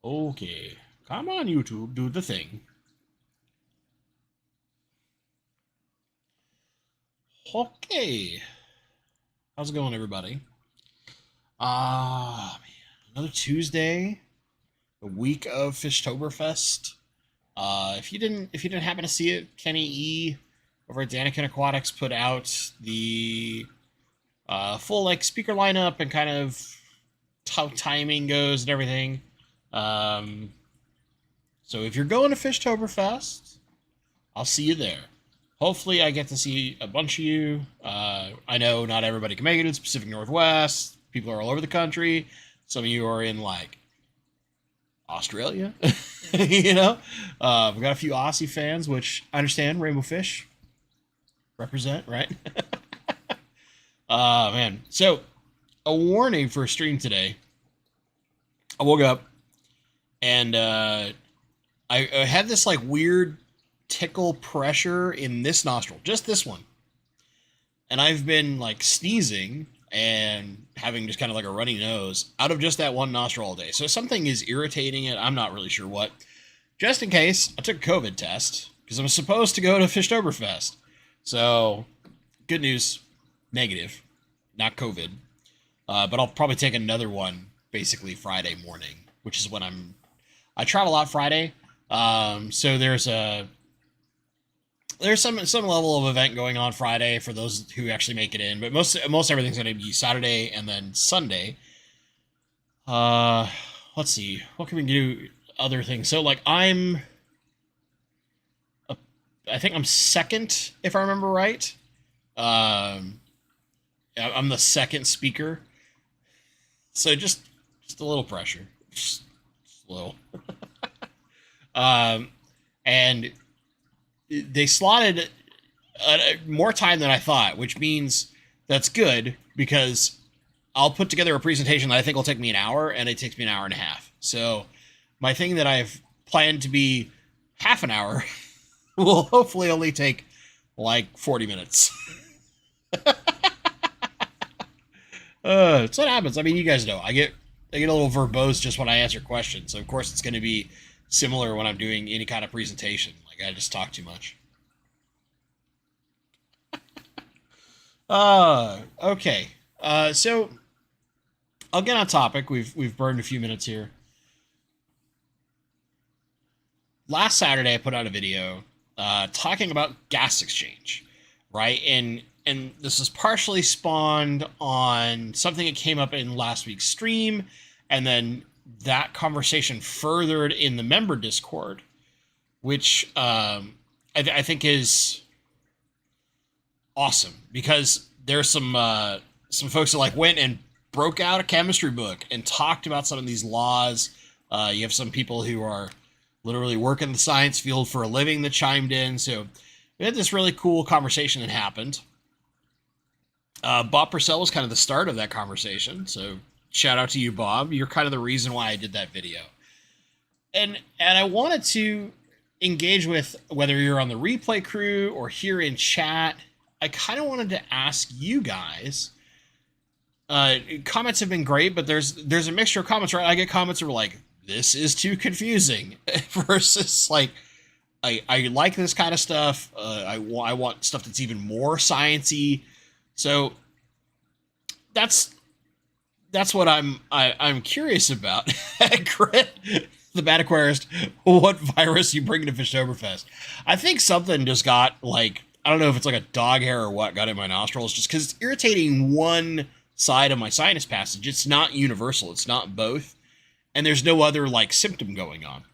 Okay. Come on, YouTube, do the thing. Okay. How's it going, everybody? Man, another Tuesday, the week of Fishtoberfest. If you didn't happen to see it, Kenny E over at Daniken Aquatics put out the full like speaker lineup and kind of how timing goes and everything. Um, so if you're going to Fishtoberfest, I'll see you there. Hopefully, I get to see a bunch of you. I know not everybody can make it in the Pacific Northwest. People are all over the country. Some of you are in like Australia. you know, we've got a few Aussie fans, which I understand. Rainbow Fish represent, right? Man. So, a warning for a stream today. I woke up and I had this like weird tickle pressure in this nostril, just this one. And I've been like sneezing and having just kind of like a runny nose out of just that one nostril all day. So something is irritating it. I'm not really sure what. Just in case, I took a COVID test because I'm supposed to go to Fishtoberfest. So, good news, negative, not COVID. But I'll probably take another one basically Friday morning, which is when I travel out Friday. So there's some level of event going on Friday for those who actually make it in, but most everything's going to be Saturday and then Sunday. Let's see, what can we do? Other things. So like I think I'm second if I remember right. I'm the second speaker, so just a little pressure, just a little. And they slotted more time than I thought, which means that's good because I'll put together a presentation that I think will take me an hour, and it takes me an hour and a half. So my thing that I've planned to be half an hour will hopefully only take like 40 minutes. It's what happens. I mean, you guys know I get a little verbose just when I answer questions. So of course it's going to be similar when I'm doing any kind of presentation. Like I just talk too much. Okay. So I'll get on topic. We've burned a few minutes here. Last Saturday I put out a video talking about gas exchange, right? And this is partially spawned on something that came up in last week's stream, and then that conversation furthered in the member Discord, which I think is awesome because there's some folks that like went and broke out a chemistry book and talked about some of these laws. You have some people who are literally working the science field for a living that chimed in. So we had this really cool conversation that happened. Bob Purcell was kind of the start of that conversation. So shout out to you, Bob. You're kind of the reason why I did that video. And I wanted to engage with, whether you're on the replay crew or here in chat, I kind of wanted to ask you guys. Comments have been great, but there's a mixture of comments, right? I get comments that are like, this is too confusing versus like, I like this kind of stuff. I want stuff that's even more sciencey. So that's what I'm curious about. Crit, the Bad Aquarist, what virus you bring to Fishtoberfest? I think something just got like, I don't know if it's like a dog hair or what got in my nostrils, just because it's irritating one side of my sinus passage. It's not universal. It's not both. And there's no other like symptom going on.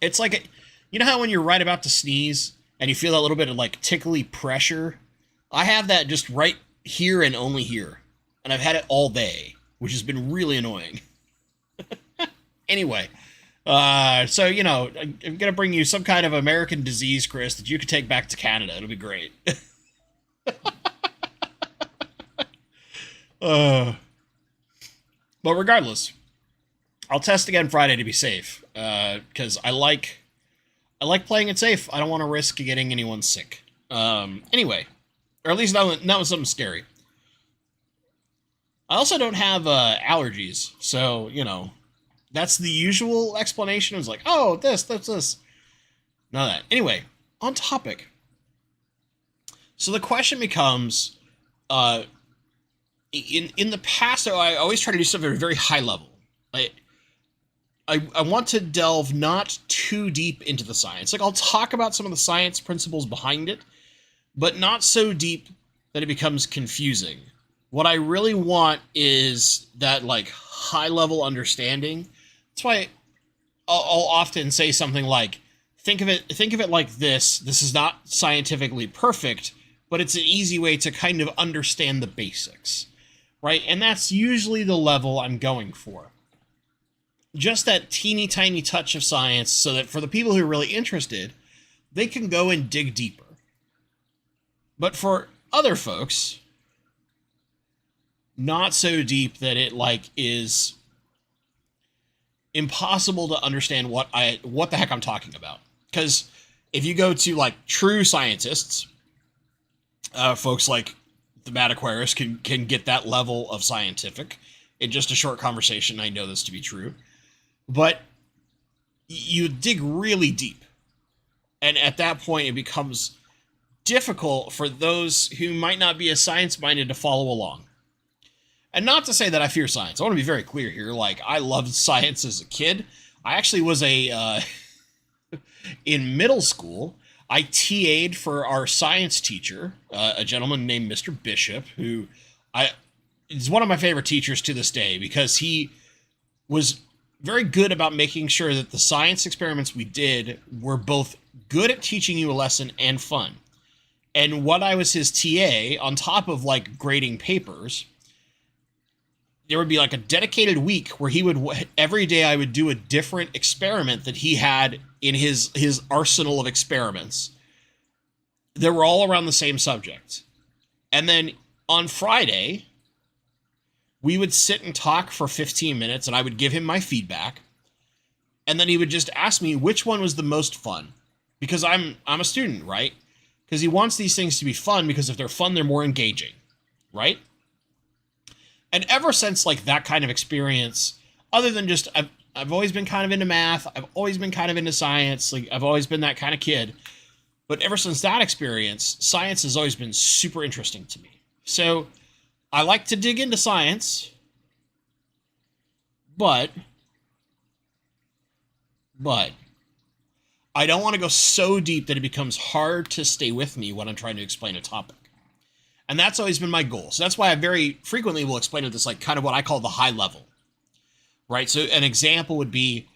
It's like, you know how when you're right about to sneeze and you feel that little bit of like tickly pressure? I have that just right here and only here. And I've had it all day, which has been really annoying. Anyway, so, you know, I'm going to bring you some kind of American disease, Chris, that you could take back to Canada. It'll be great. But regardless, I'll test again Friday to be safe, because I like playing it safe. I don't want to risk getting anyone sick. Anyway, or at least not with something scary. I also don't have allergies, so, you know, That's the usual explanation. It's like, oh, this. None of that. Anyway, on topic. So the question becomes, uh, in the past, I always try to do stuff at a very high level. I, I want to delve not too deep into the science. Like, I'll talk about some of the science principles behind it, but not so deep that it becomes confusing. What I really want is that, like, high level understanding. That's why I'll often say something like, think of it like this. This is not scientifically perfect, but it's an easy way to kind of understand the basics, right? And that's usually the level I'm going for. Just that teeny tiny touch of science so that for the people who are really interested, they can go and dig deeper. But for other folks, not so deep that it like is impossible to understand what the heck I'm talking about. Because if you go to like true scientists, folks like the Mad Aquarius can get that level of scientific in just a short conversation. I know this to be true. But you dig really deep. And at that point, it becomes difficult for those who might not be as science-minded to follow along. And not to say that I fear science. I want to be very clear here. Like, I loved science as a kid. I actually was in middle school, I TA'd for our science teacher, a gentleman named Mr. Bishop, who is one of my favorite teachers to this day because he was very good about making sure that the science experiments we did were both good at teaching you a lesson and fun. And what I was his TA, on top of like grading papers, there would be like a dedicated week where he would, every day I would do a different experiment that he had in his arsenal of experiments. They were all around the same subject. And then on Friday, we would sit and talk for 15 minutes and I would give him my feedback. And then he would just ask me which one was the most fun. Because I'm a student, right? Because he wants these things to be fun because if they're fun, they're more engaging, right? And ever since like that kind of experience, other than just I've always been kind of into math, I've always been kind of into science, like I've always been that kind of kid. But ever since that experience, science has always been super interesting to me. So I like to dig into science, but I don't want to go so deep that it becomes hard to stay with me when I'm trying to explain a topic. And that's always been my goal. So that's why I very frequently will explain it this like kind of what I call the high level, right? So an example would be,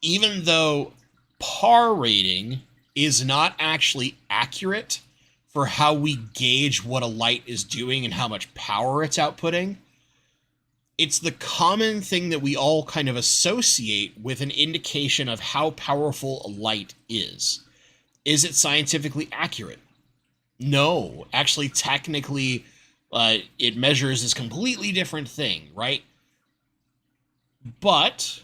even though par rating is not actually accurate for how we gauge what a light is doing and how much power it's outputting, it's the common thing that we all kind of associate with an indication of how powerful a light is. Is it scientifically accurate? No, actually, technically, it measures this completely different thing, right? But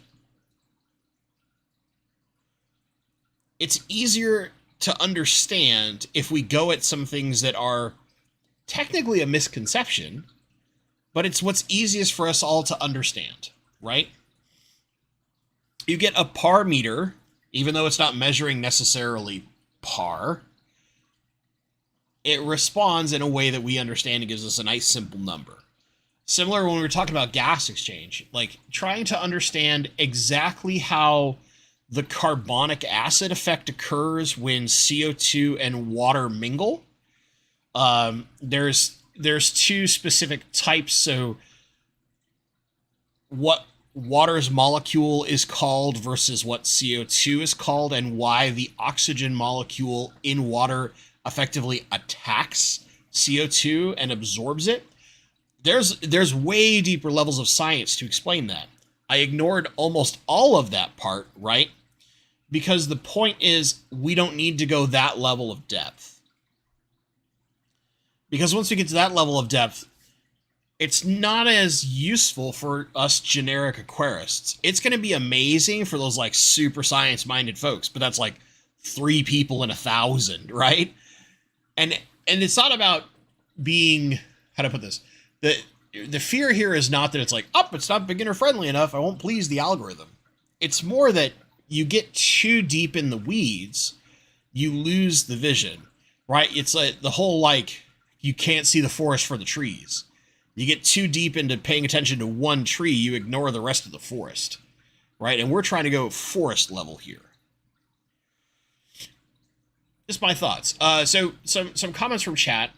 it's easier to understand if we go at some things that are technically a misconception, but it's what's easiest for us all to understand, right? You get a par meter, even though it's not measuring necessarily par, it responds in a way that we understand and gives us a nice simple number. Similar when we were talking about gas exchange, like trying to understand exactly how the carbonic acid effect occurs when CO2 and water mingle. There's two specific types. So what water's molecule is called versus what CO2 is called, and why the oxygen molecule in water effectively attacks CO2 and absorbs it. There's way deeper levels of science to explain that. I ignored almost all of that part, right? Because the point is, we don't need to go that level of depth. Because once we get to that level of depth, it's not as useful for us generic aquarists. It's going to be amazing for those like super science-minded folks, but that's like 3 people in 1,000, right? And it's not about being, how to put this, that the fear here is not that it's like, oh, it's not beginner friendly enough, I won't please the algorithm. It's more that you get too deep in the weeds, you lose the vision, right? It's like the whole, like, you can't see the forest for the trees. You get too deep into paying attention to one tree, you ignore the rest of the forest, right? And we're trying to go forest level here. Just my thoughts. So some comments from chat.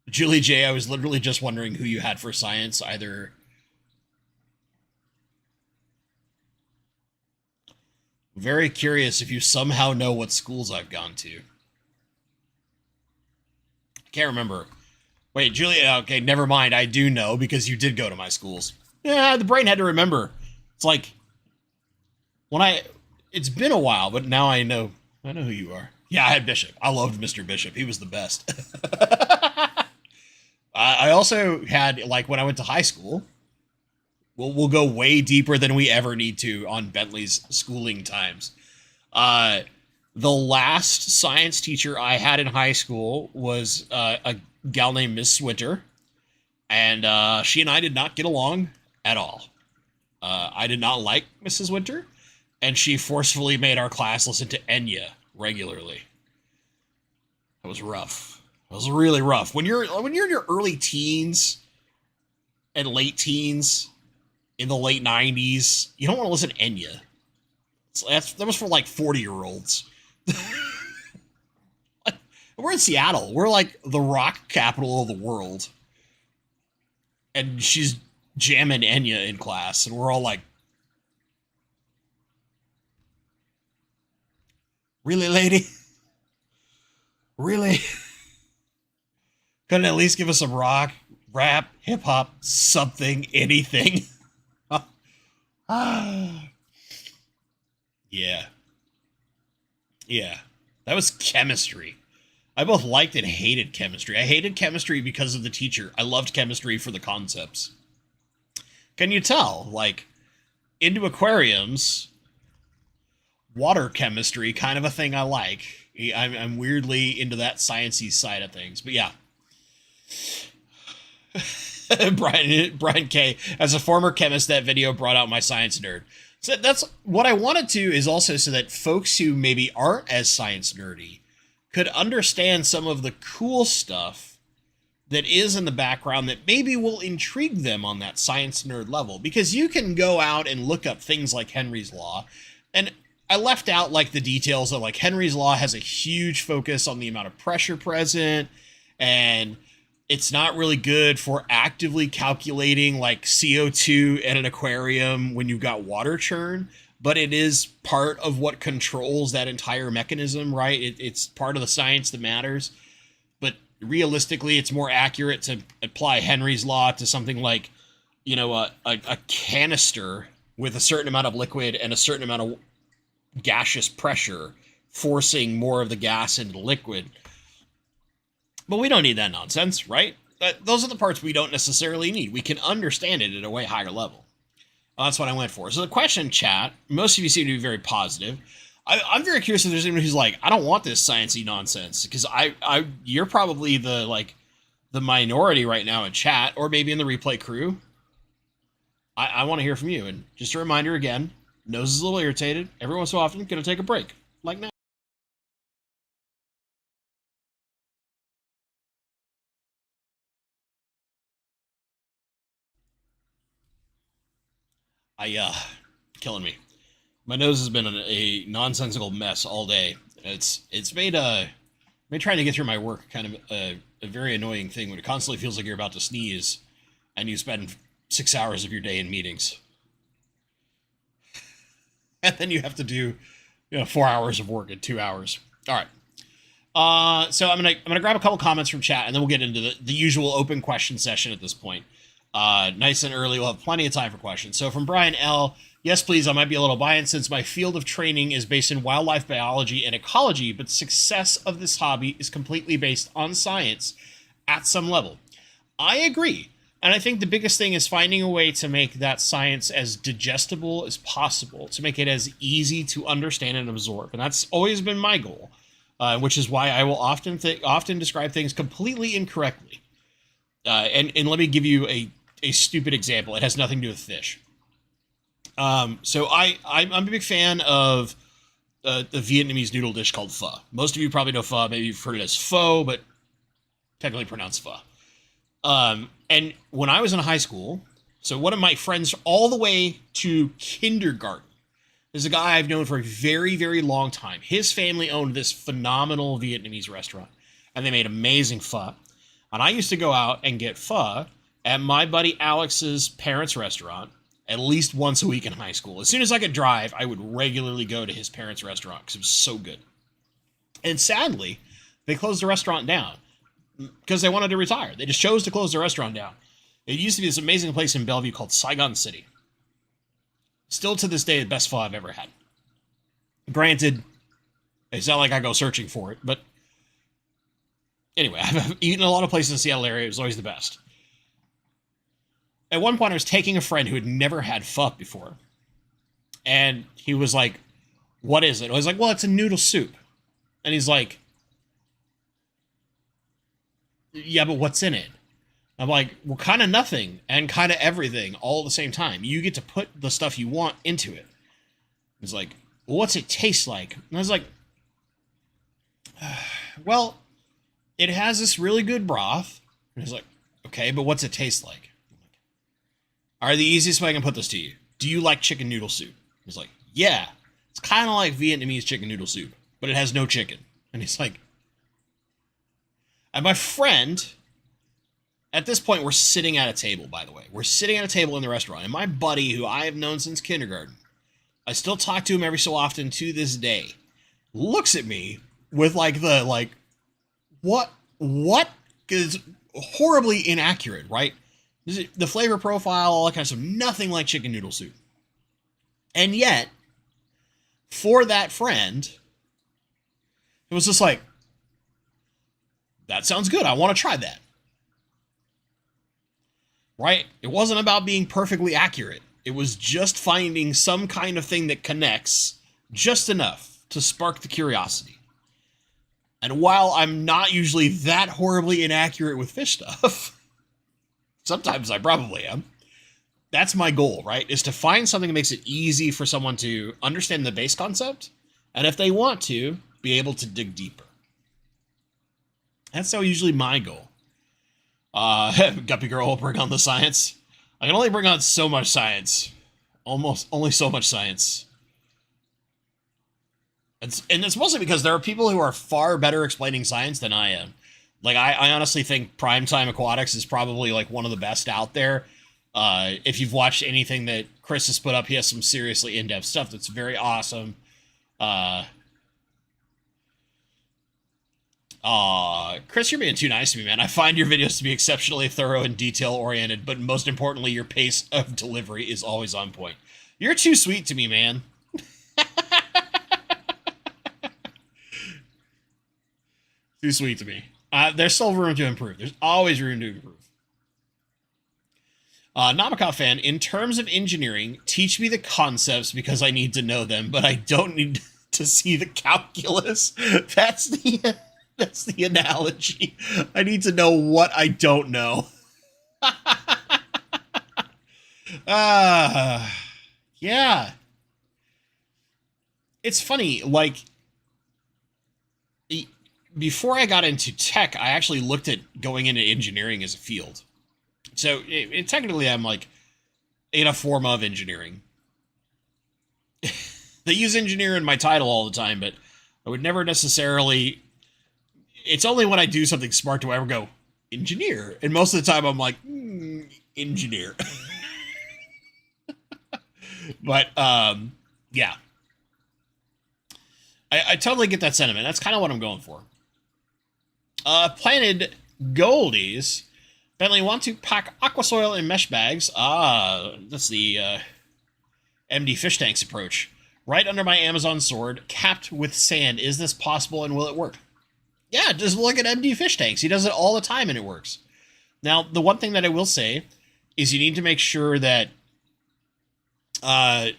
Julie J, I was literally just wondering who you had for science, either. Very curious if you somehow know what schools I've gone to. I can't remember. Wait, Julie, okay, never mind. I do know because you did go to my schools. Yeah, the brain had to remember. It's like, it's been a while, but now I know who you are. Yeah, I had Bishop. I loved Mr. Bishop. He was the best. I also had, like, when I went to high school, we'll go way deeper than we ever need to on Bentley's schooling times. The last science teacher I had in high school was a gal named Miss Swinter, and she and I did not get along at all. I did not like Mrs. Winter, and she forcefully made our class listen to Enya regularly. It was rough. It was really rough. When you're in your early teens and late teens, in the late 90s, you don't want to listen to Enya. That was for like 40-year-olds. We're in Seattle. We're like the rock capital of the world. And she's jamming Enya in class, and we're all like, really, lady? Really? Couldn't at least give us some rock, rap, hip-hop, something, anything? Yeah. Yeah. That was chemistry. I both liked and hated chemistry. I hated chemistry because of the teacher. I loved chemistry for the concepts. Can you tell? Like, into aquariums, water chemistry, kind of a thing I like. I'm weirdly into that sciencey side of things. But yeah. Brian K. As a former chemist, that video brought out my science nerd. So that's what I wanted to, is also so that folks who maybe aren't as science nerdy could understand some of the cool stuff that is in the background that maybe will intrigue them on that science nerd level. Because you can go out and look up things like Henry's Law, and I left out like the details of like Henry's Law has a huge focus on the amount of pressure present, and it's not really good for actively calculating like CO2 in an aquarium when you've got water churn, but it is part of what controls that entire mechanism, right? It's part of the science that matters. But realistically, it's more accurate to apply Henry's Law to something like, you know, a canister with a certain amount of liquid and a certain amount of gaseous pressure, forcing more of the gas into the liquid. But we don't need that nonsense, right? Those are the parts we don't necessarily need. We can understand it at a way higher level. Well, that's what I went for. So the question, chat, most of you seem to be very positive. I'm very curious if there's anyone who's like, I don't want this sciencey nonsense, because you're probably the minority right now in chat, or maybe in the replay crew. I want to hear from you. And just a reminder again, nose is a little irritated. Every once in a while, I'm going to take a break, like now. Killing me. My nose has been a nonsensical mess all day. It's made trying to get through my work kind of a very annoying thing when it constantly feels like you're about to sneeze, and you spend 6 hours of your day in meetings, and then you have to do 4 hours of work in 2 hours. All right. So I'm gonna grab a couple comments from chat, and then we'll get into the usual open question session at this point. Nice and early. We'll have plenty of time for questions. So from Brian L. Yes, please. I might be a little biased since my field of training is based in wildlife biology and ecology, but success of this hobby is completely based on science at some level. I agree. And I think the biggest thing is finding a way to make that science as digestible as possible, to make it as easy to understand and absorb. And that's always been my goal, which is why I will often describe things completely incorrectly. And let me give you a stupid example. It has nothing to do with fish. So I'm a big fan of the Vietnamese noodle dish called pho. Most of you probably know pho. Maybe you've heard it as pho, but technically pronounced pho. And when I was in high school, so one of my friends all the way to kindergarten is a guy I've known for a very, very long time. His family owned this phenomenal Vietnamese restaurant, and they made amazing pho. And I used to go out and get pho at my buddy Alex's parents' restaurant at least once a week in high school. As soon as I could drive, I would regularly go to his parents' restaurant because it was so good. And sadly, they closed the restaurant down because they wanted to retire. They just chose to close the restaurant down. It used to be this amazing place in Bellevue called Saigon City. Still to this day, the best pho I've ever had. Granted, it's not like I go searching for it, but anyway, I've eaten a lot of places in the Seattle area. It was always the best. At one point, I was taking a friend who had never had pho before. And he was like, "What is it?" I was like, "Well, it's a noodle soup." And he's like, "Yeah, but what's in it?" I'm like, "Well, kind of nothing and kind of everything all at the same time. You get to put the stuff you want into it." He's like, "Well, what's it taste like?" And I was like, "Well, it has this really good broth." And he's like, "Okay, but what's it taste like?" All right, the easiest way I can put this to you. Do you like chicken noodle soup? He's like, "Yeah, it's kind of like Vietnamese chicken noodle soup, but it has no chicken." And he's like, and my friend, at this point, we're sitting at a table, by the way. We're sitting at a table in the restaurant, and my buddy, who I have known since kindergarten, I still talk to him every so often to this day, looks at me with what is horribly inaccurate, right? The flavor profile, all that kind of stuff, nothing like chicken noodle soup. And yet, for that friend, it was just like, that sounds good. I want to try that. Right? It wasn't about being perfectly accurate. It was just finding some kind of thing that connects just enough to spark the curiosity. And while I'm not usually that horribly inaccurate with fish stuff, sometimes I probably am. That's my goal, right? Is to find something that makes it easy for someone to understand the base concept, and if they want to, be able to dig deeper. That's usually my goal. Guppy Girl will bring on the science. I can only bring on so much science. Only so much science. And it's mostly because there are people who are far better explaining science than I am. Like, I honestly think Primetime Aquatics is probably, like, one of the best out there. If you've watched anything that Chris has put up, he has some seriously in-depth stuff that's very awesome. Chris, you're being too nice to me, man. I find your videos to be exceptionally thorough and detail-oriented, but most importantly, your pace of delivery is always on point. You're too sweet to me, man. Too sweet to me. There's still room to improve. There's always room to improve. Namakov fan, in terms of engineering, teach me the concepts because I need to know them, but I don't need to see the calculus. That's the analogy. I need to know what I don't know. Yeah. It's funny, like, before I got into tech, I actually looked at going into engineering as a field. So, technically, I'm, like, in a form of engineering. They use engineer in my title all the time, but I would never necessarily... It's only when I do something smart do I ever go, engineer. And most of the time, I'm like, engineer. But, yeah. I totally get that sentiment. That's kind of what I'm going for. Planted Goldies. Bentley, want to pack aqua soil in mesh bags. That's the MD fish tanks approach. Right under my Amazon sword, capped with sand. Is this possible and will it work? Yeah, just look at MD fish tanks. He does it all the time and it works. Now, the one thing that I will say is you need to make sure that uh,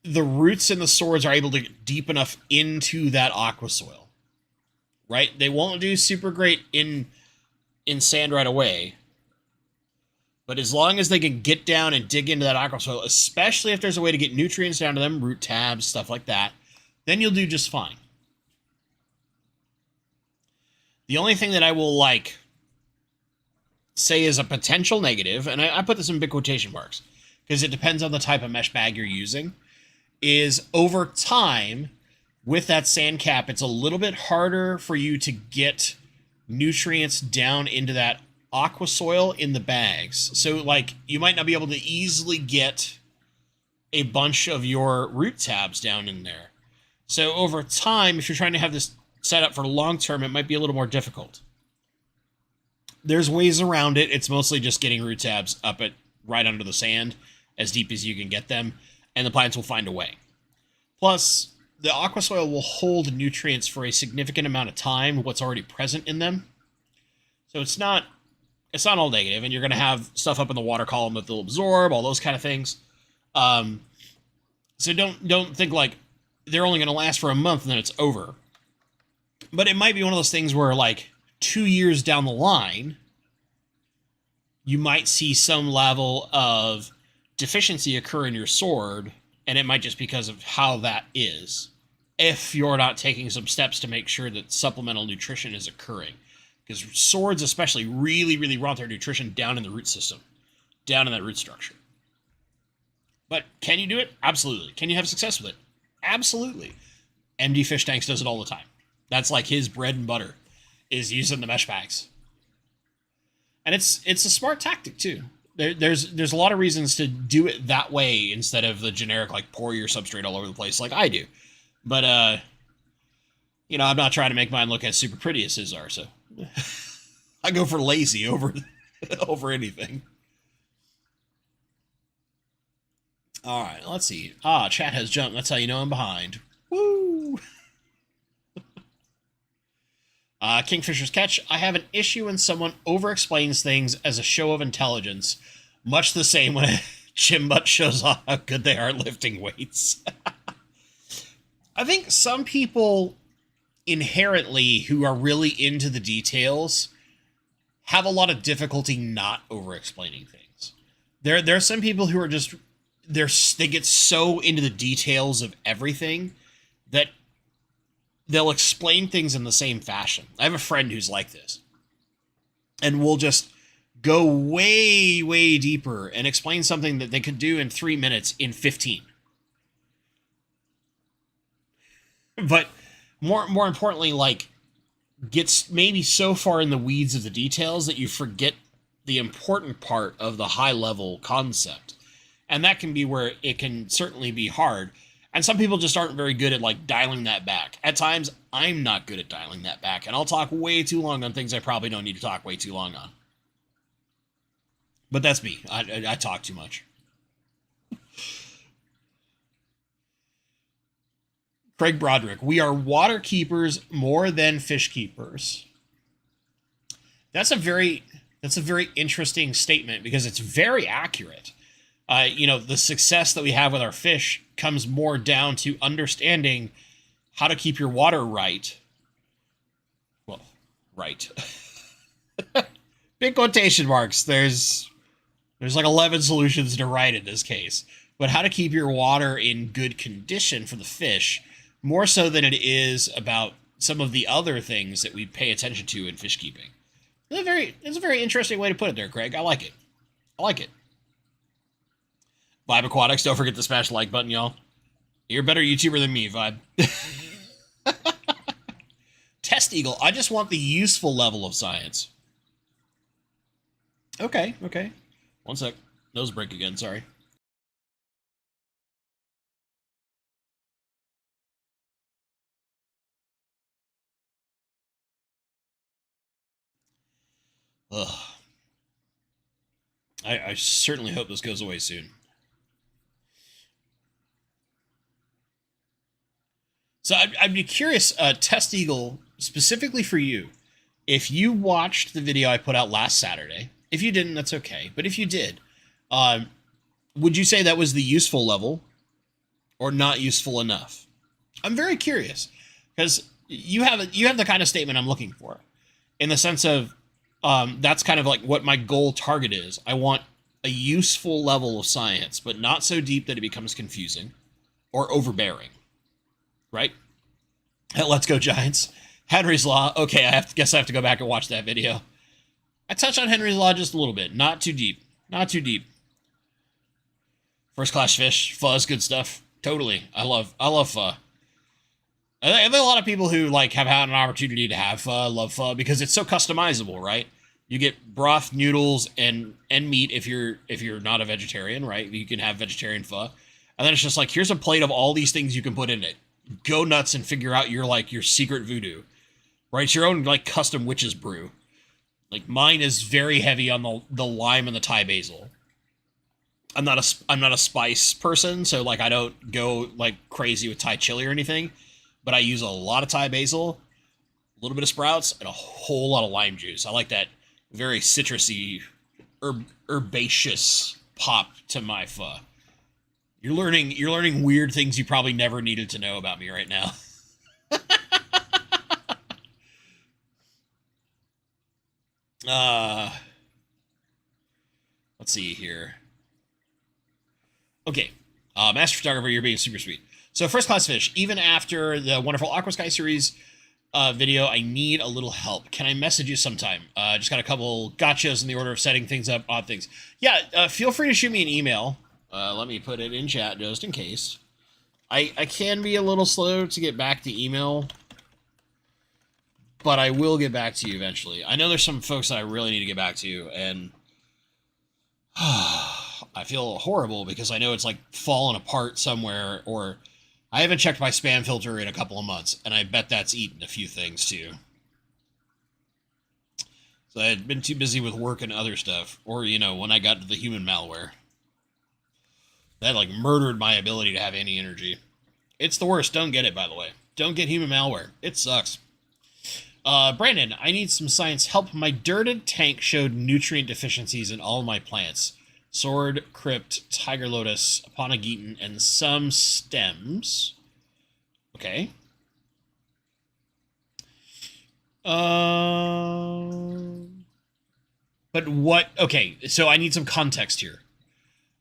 the roots and the swords are able to get deep enough into that aqua soil, right? They won't do super great in sand right away, but as long as they can get down and dig into that aqua soil, especially if there's a way to get nutrients down to them, root tabs, stuff like that, then you'll do just fine. The only thing that I will say is a potential negative, and I put this in big quotation marks because it depends on the type of mesh bag you're using, is over time with that sand cap, it's a little bit harder for you to get nutrients down into that aqua soil in the bags. So you might not be able to easily get a bunch of your root tabs down in there. So over time, if you're trying to have this set up for long term, it might be a little more difficult. There's ways around it. It's mostly just getting root tabs up at right under the sand, as deep as you can get them, and the plants will find a way. Plus, the aqua soil will hold nutrients for a significant amount of time, what's already present in them. So it's not all negative, and you're going to have stuff up in the water column that they'll absorb, all those kind of things. So don't think they're only going to last for a month and then it's over. But it might be one of those things where 2 years down the line, you might see some level of deficiency occur in your sword, and it might just because of how that is, if you're not taking some steps to make sure that supplemental nutrition is occurring. Because swords especially really, really want their nutrition down in the root system, down in that root structure. But can you do it? Absolutely. Can you have success with it? Absolutely. MD Fish Tanks does it all the time. That's his bread and butter, is using the mesh bags. And it's a smart tactic too. There's a lot of reasons to do it that way instead of the generic pour your substrate all over the place like I do. But I'm not trying to make mine look as super pretty as his are, so I go for lazy over anything. All right, let's see. Chat has jumped. That's how you know I'm behind. Woo! Kingfisher's Catch. I have an issue when someone over-explains things as a show of intelligence, much the same when a gym butt shows off how good they are lifting weights. I think some people inherently who are really into the details have a lot of difficulty not over-explaining things. There are some people who are just they get so into the details of everything that they'll explain things in the same fashion. I have a friend who's like this, and we'll just go way, way deeper and explain something that they could do in 3 minutes in 15. But more importantly, gets maybe so far in the weeds of the details that you forget the important part of the high level concept. And that can be where it can certainly be hard. And some people just aren't very good at dialing that back. At times, I'm not good at dialing that back, and I'll talk way too long on things I probably don't need to talk way too long on. But that's me. I talk too much. Craig Broderick, we are water keepers more than fish keepers. That's a very interesting statement because it's very accurate. The success that we have with our fish comes more down to understanding how to keep your water right. Well, right. Big quotation marks. There's 11 solutions to right in this case. But how to keep your water in good condition for the fish, more so than it is about some of the other things that we pay attention to in fish keeping. It's a very interesting way to put it there, Craig. I like it. Vibe Aquatics, don't forget to smash the like button, y'all. You're a better YouTuber than me, Vibe. Test Eagle, I just want the useful level of science. Okay. One sec. Nose break again, sorry. Ugh. I certainly hope this goes away soon. So I'd be curious, Test Eagle, specifically for you, If you watched the video I put out last Saturday, if you didn't, that's okay. But if you did, um, would you say that was the useful level or not useful enough? I'm very curious because you have the kind of statement I'm looking for, in the sense of that's kind of like what my goal target is. I want a useful level of science, but not so deep that it becomes confusing or overbearing. Right? Let's go Giants. Henry's Law. Okay, guess I have to go back and watch that video. I touched on Henry's Law just a little bit. Not too deep. Not too deep. First Class Fish. Pho is good stuff. Totally. I love pho. I think a lot of people who like have had an opportunity to have pho love pho because it's so customizable, right? You get broth, noodles, and meat if you're not a vegetarian, right? You can have vegetarian pho. And then it's just like, here's a plate of all these things you can put in it. Go nuts and figure out your secret voodoo. Right? It's your own like custom witch's brew. Like mine is very heavy on the lime and the Thai basil. I'm not a spice person, so like I don't go like crazy with Thai chili or anything, but I use a lot of Thai basil, a little bit of sprouts, and a whole lot of lime juice. I like that very citrusy, herbaceous pop to my pho. You're learning weird things you probably never needed to know about me right now. Let's see here. Okay. Master Photographer, you're being super sweet. So First Class Fish, even after the wonderful Aqua Sky series video, I need a little help. Can I message you sometime? Just got a couple gotchas in the order of setting things up, odd things. Yeah, feel free to shoot me an email. Let me put it in chat just in case. I can be a little slow to get back to email, but I will get back to you eventually. I know there's some folks that I really need to get back to, and I feel horrible because I know it's like fallen apart somewhere, or I haven't checked my spam filter in a couple of months, and I bet that's eaten a few things too. So I had been too busy with work and other stuff, or, when I got to the human malware. That like murdered my ability to have any energy. It's the worst. Don't get it, by the way. Don't get human malware. It sucks. Brandon, I need some science help. My dirted tank showed nutrient deficiencies in all my plants. Sword, Crypt, Tiger Lotus, Aponogeton, and some stems. Okay. But what... Okay, so I need some context here.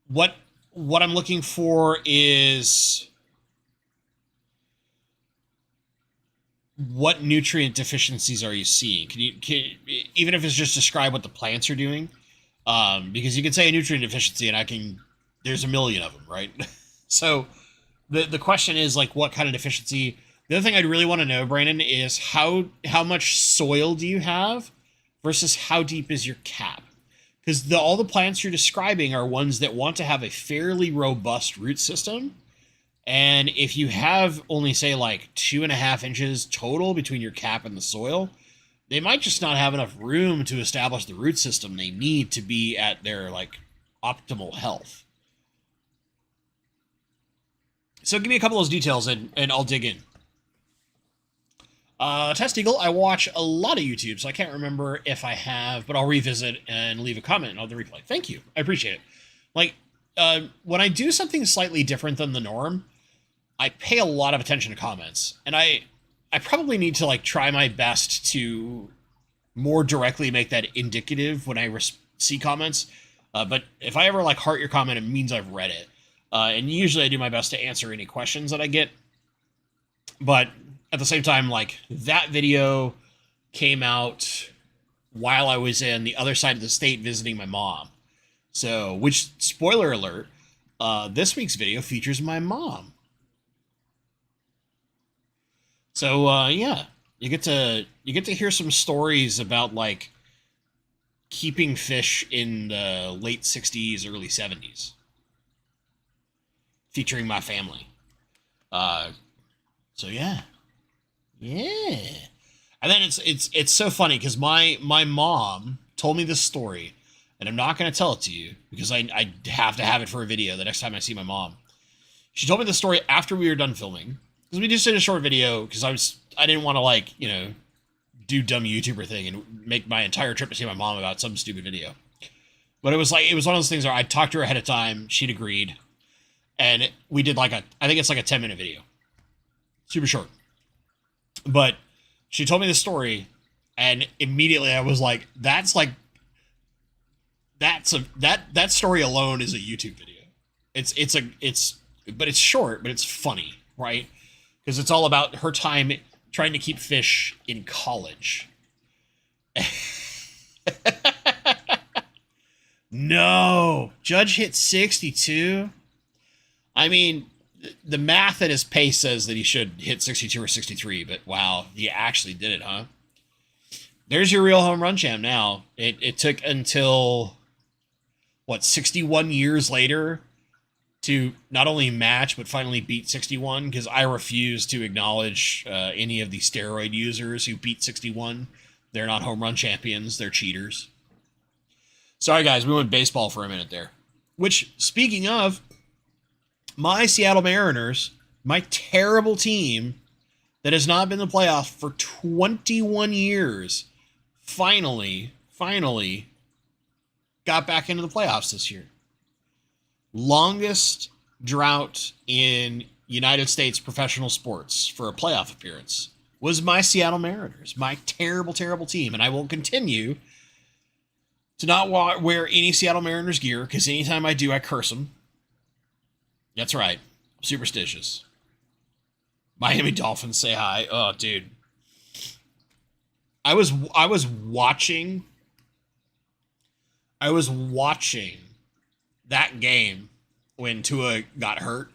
What I'm looking for is... What nutrient deficiencies are you seeing? Can even if it's just describe what the plants are doing? Because you can say a nutrient deficiency and there's a million of them, right? So the question is like, what kind of deficiency? The other thing I'd really want to know, Brandon, is how much soil do you have versus how deep is your cap? Because all the plants you're describing are ones that want to have a fairly robust root system. And if you have only, say, like 2.5 inches total between your cap and the soil, they might just not have enough room to establish the root system they need to be at their, like, optimal health. So give me a couple of those details and I'll dig in. Test Eagle, I watch a lot of YouTube, so I can't remember if I have, but I'll revisit and leave a comment on the replay. Thank you. I appreciate it. Like, when I do something slightly different than the norm, I pay a lot of attention to comments, and I probably need to like try my best to more directly make that indicative when I see comments. But if I ever like heart your comment, it means I've read it. And usually I do my best to answer any questions that I get. But at the same time, like that video came out while I was in the other side of the state visiting my mom. So, which, spoiler alert, this week's video features my mom. So, yeah, you get to hear some stories about, like, keeping fish in the late 60s, early 70s. Featuring my family. So, yeah. Yeah. And then it's so funny, because my mom told me this story, and I'm not going to tell it to you because I have to have it for a video the next time I see my mom. She told me the story after we were done filming, because we just did a short video because I didn't want to do dumb YouTuber thing and make my entire trip to see my mom about some stupid video. But it was one of those things where I talked to her ahead of time. She'd agreed. And we did I think it's like a 10-minute video. Super short. But she told me the story, and immediately I was like, that story alone is a YouTube video. But it's short, but it's funny, right? Because it's all about her time trying to keep fish in college. No, Judge hit 62. I mean, the math at his pace says that he should hit 62 or 63, but wow, he actually did it, huh? There's your real home run champ now. It took until, 61 years later to not only match, but finally beat 61, because I refuse to acknowledge any of the steroid users who beat 61. They're not home run champions. They're cheaters. Sorry, guys. We went baseball for a minute there. Which, speaking of, my Seattle Mariners, my terrible team that has not been in the playoffs for 21 years, finally got back into the playoffs this year. Longest drought in United States professional sports for a playoff appearance was my Seattle Mariners, my terrible, terrible team. And I will continue to not wear any Seattle Mariners gear, because anytime I do, I curse them. That's right. I'm superstitious. Miami Dolphins say hi. Oh, dude. I was watching that game when Tua got hurt.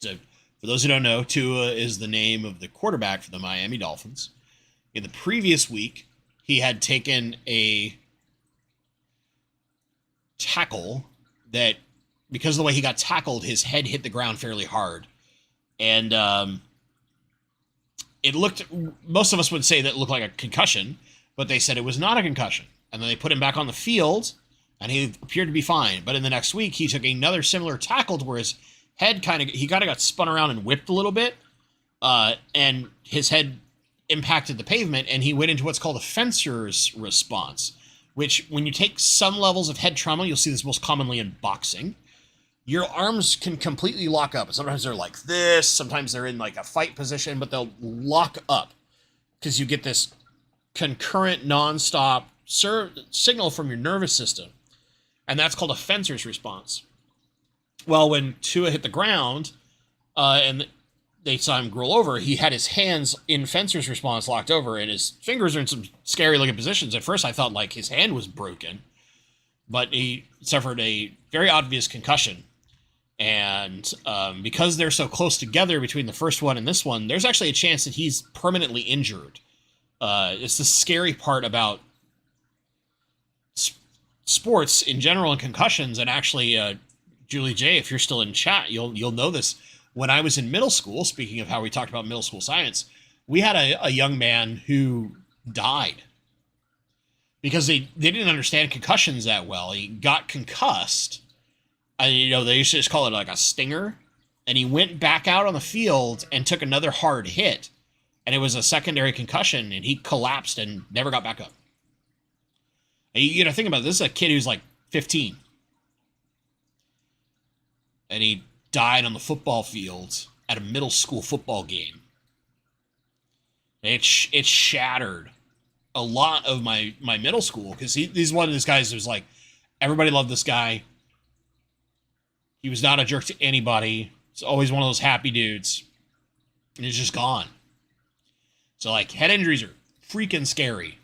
So, for those who don't know, Tua is the name of the quarterback for the Miami Dolphins. In the previous week, he had taken a tackle that, because of the way he got tackled, his head hit the ground fairly hard. And it looked, most of us would say that it looked like a concussion, but they said it was not a concussion. And then they put him back on the field, and he appeared to be fine. But in the next week, he took another similar tackle to where his head he got spun around and whipped a little bit, and his head impacted the pavement, and he went into what's called a fencer's response, which, when you take some levels of head trauma, you'll see this most commonly in boxing. Your arms can completely lock up. Sometimes they're like this, sometimes they're in like a fight position, but they'll lock up because you get this concurrent, nonstop signal from your nervous system. And that's called a fencer's response. Well, when Tua hit the ground and they saw him roll over, he had his hands in fencer's response locked over, and his fingers are in some scary looking positions. At first, I thought like his hand was broken, but he suffered a very obvious concussion. And because they're so close together between the first one and this one, there's actually a chance that he's permanently injured. It's the scary part about sports in general and concussions. And actually, Julie J, if you're still in chat, you'll know this. When I was in middle school, speaking of how we talked about middle school science, we had a young man who died because they didn't understand concussions that well. He got concussed. They used to just call it like a stinger, and he went back out on the field and took another hard hit, and it was a secondary concussion, and he collapsed and never got back up. And you got to think about it. This is a kid who's like 15, and he died on the football field at a middle school football game. And it shattered a lot of my middle school, because he's one of those guys who's like, everybody loved this guy. He was not a jerk to anybody. He's always one of those happy dudes. And he's just gone. So, like, head injuries are freaking scary.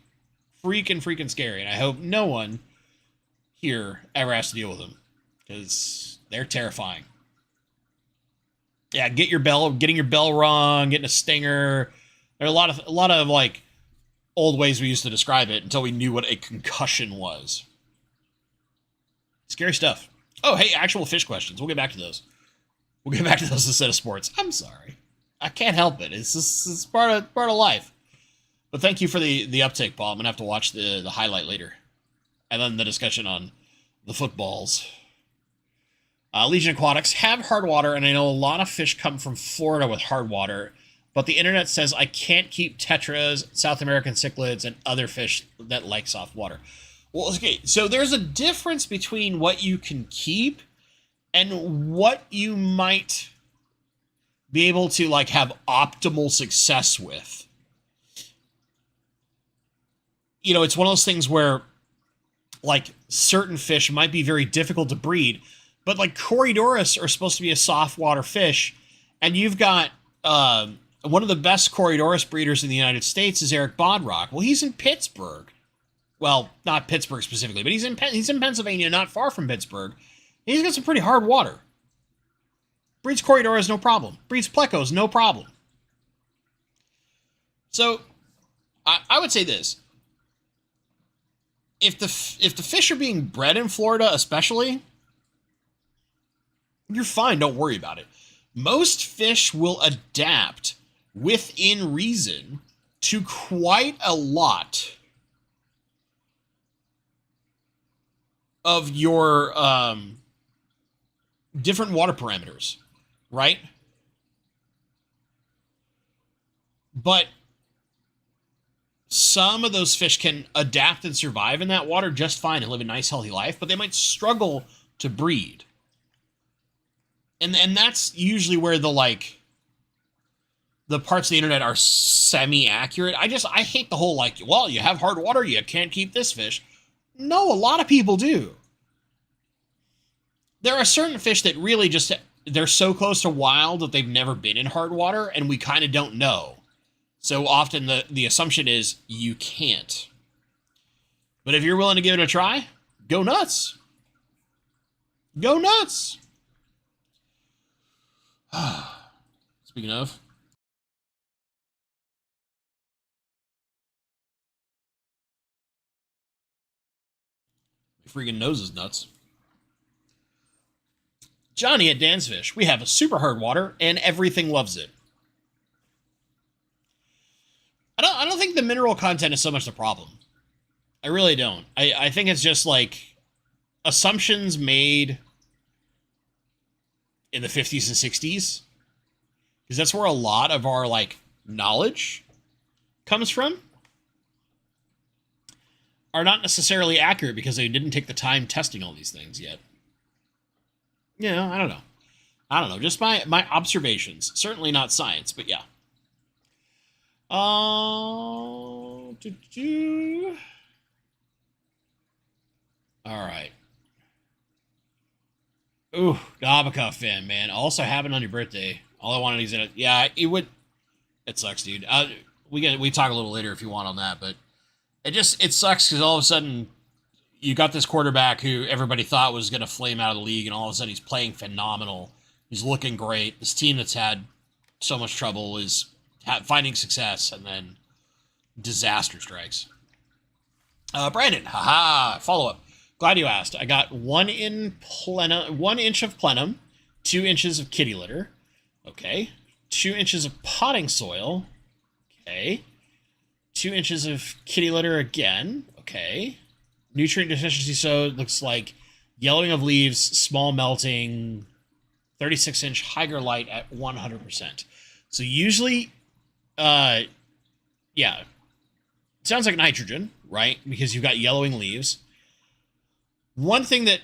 Freaking scary. And I hope no one here ever has to deal with them, because they're terrifying. Yeah, getting your bell rung, getting a stinger. There are a lot of like old ways we used to describe it until we knew what a concussion was. Scary stuff. Oh, hey, actual fish questions. We'll get back to those. We'll get back to those instead of sports. I'm sorry. I can't help it. It's part of life. But thank you for the uptake, Paul. I'm going to have to watch the highlight later. And then the discussion on the footballs. Legion Aquatics have hard water, and I know a lot of fish come from Florida with hard water. but the internet says I can't keep tetras, South American cichlids, and other fish that like soft water. Well, okay, so there's a difference between what you can keep and what you might be able to like have optimal success with. You know, it's one of those things where like certain fish might be very difficult to breed, but like Corydoras are supposed to be a soft water fish, and you've got one of the best Corydoras breeders in the United States is Eric Bodrock. Well, he's in Pittsburgh. Well, not Pittsburgh specifically, but he's in Pennsylvania, not far from Pittsburgh. He's got some pretty hard water. Breeds Corydoras, no problem. Breeds Plecos, no problem. So, I would say this. If the fish are being bred in Florida, especially, you're fine. Don't worry about it. Most fish will adapt within reason to quite a lot of your different water parameters, right? But some of those fish can adapt and survive in that water just fine and live a nice, healthy life, but they might struggle to breed. And that's usually where the parts of the internet are semi-accurate. I hate the whole like, well, you have hard water, you can't keep this fish. No, a lot of people do. There are certain fish that really just, they're so close to wild that they've never been in hard water, and we kind of don't know. So often the assumption is you can't. But if you're willing to give it a try, go nuts. Go nuts. Speaking of, my freaking nose is nuts. Johnny at Dan's Fish. We have a super hard water and everything loves it. I don't think the mineral content is so much the problem. I really don't. I think it's just like assumptions made in the 50s and 60s. Because that's where a lot of our like knowledge comes from. Are not necessarily accurate because they didn't take the time testing all these things yet. Yeah, I don't know. Just my observations. Certainly not science, but yeah. All right. Ooh, Gabaka fan, man. Also happened on your birthday. All I wanted is that, yeah, it would. It sucks, dude. We talk a little later if you want on that, but it sucks because all of a sudden you got this quarterback who everybody thought was going to flame out of the league, and all of a sudden he's playing phenomenal. He's looking great. This team that's had so much trouble is finding success, and then disaster strikes. Brandon, haha, follow-up. Glad you asked. I got 1 inch of plenum, 2 inches of kitty litter. Okay. 2 inches of potting soil. Okay. 2 inches of kitty litter again. Okay. Nutrient deficiency, so it looks like yellowing of leaves, small melting, 36-inch Hygger light at 100%. So usually, yeah, it sounds like nitrogen, right? Because you've got yellowing leaves. One thing that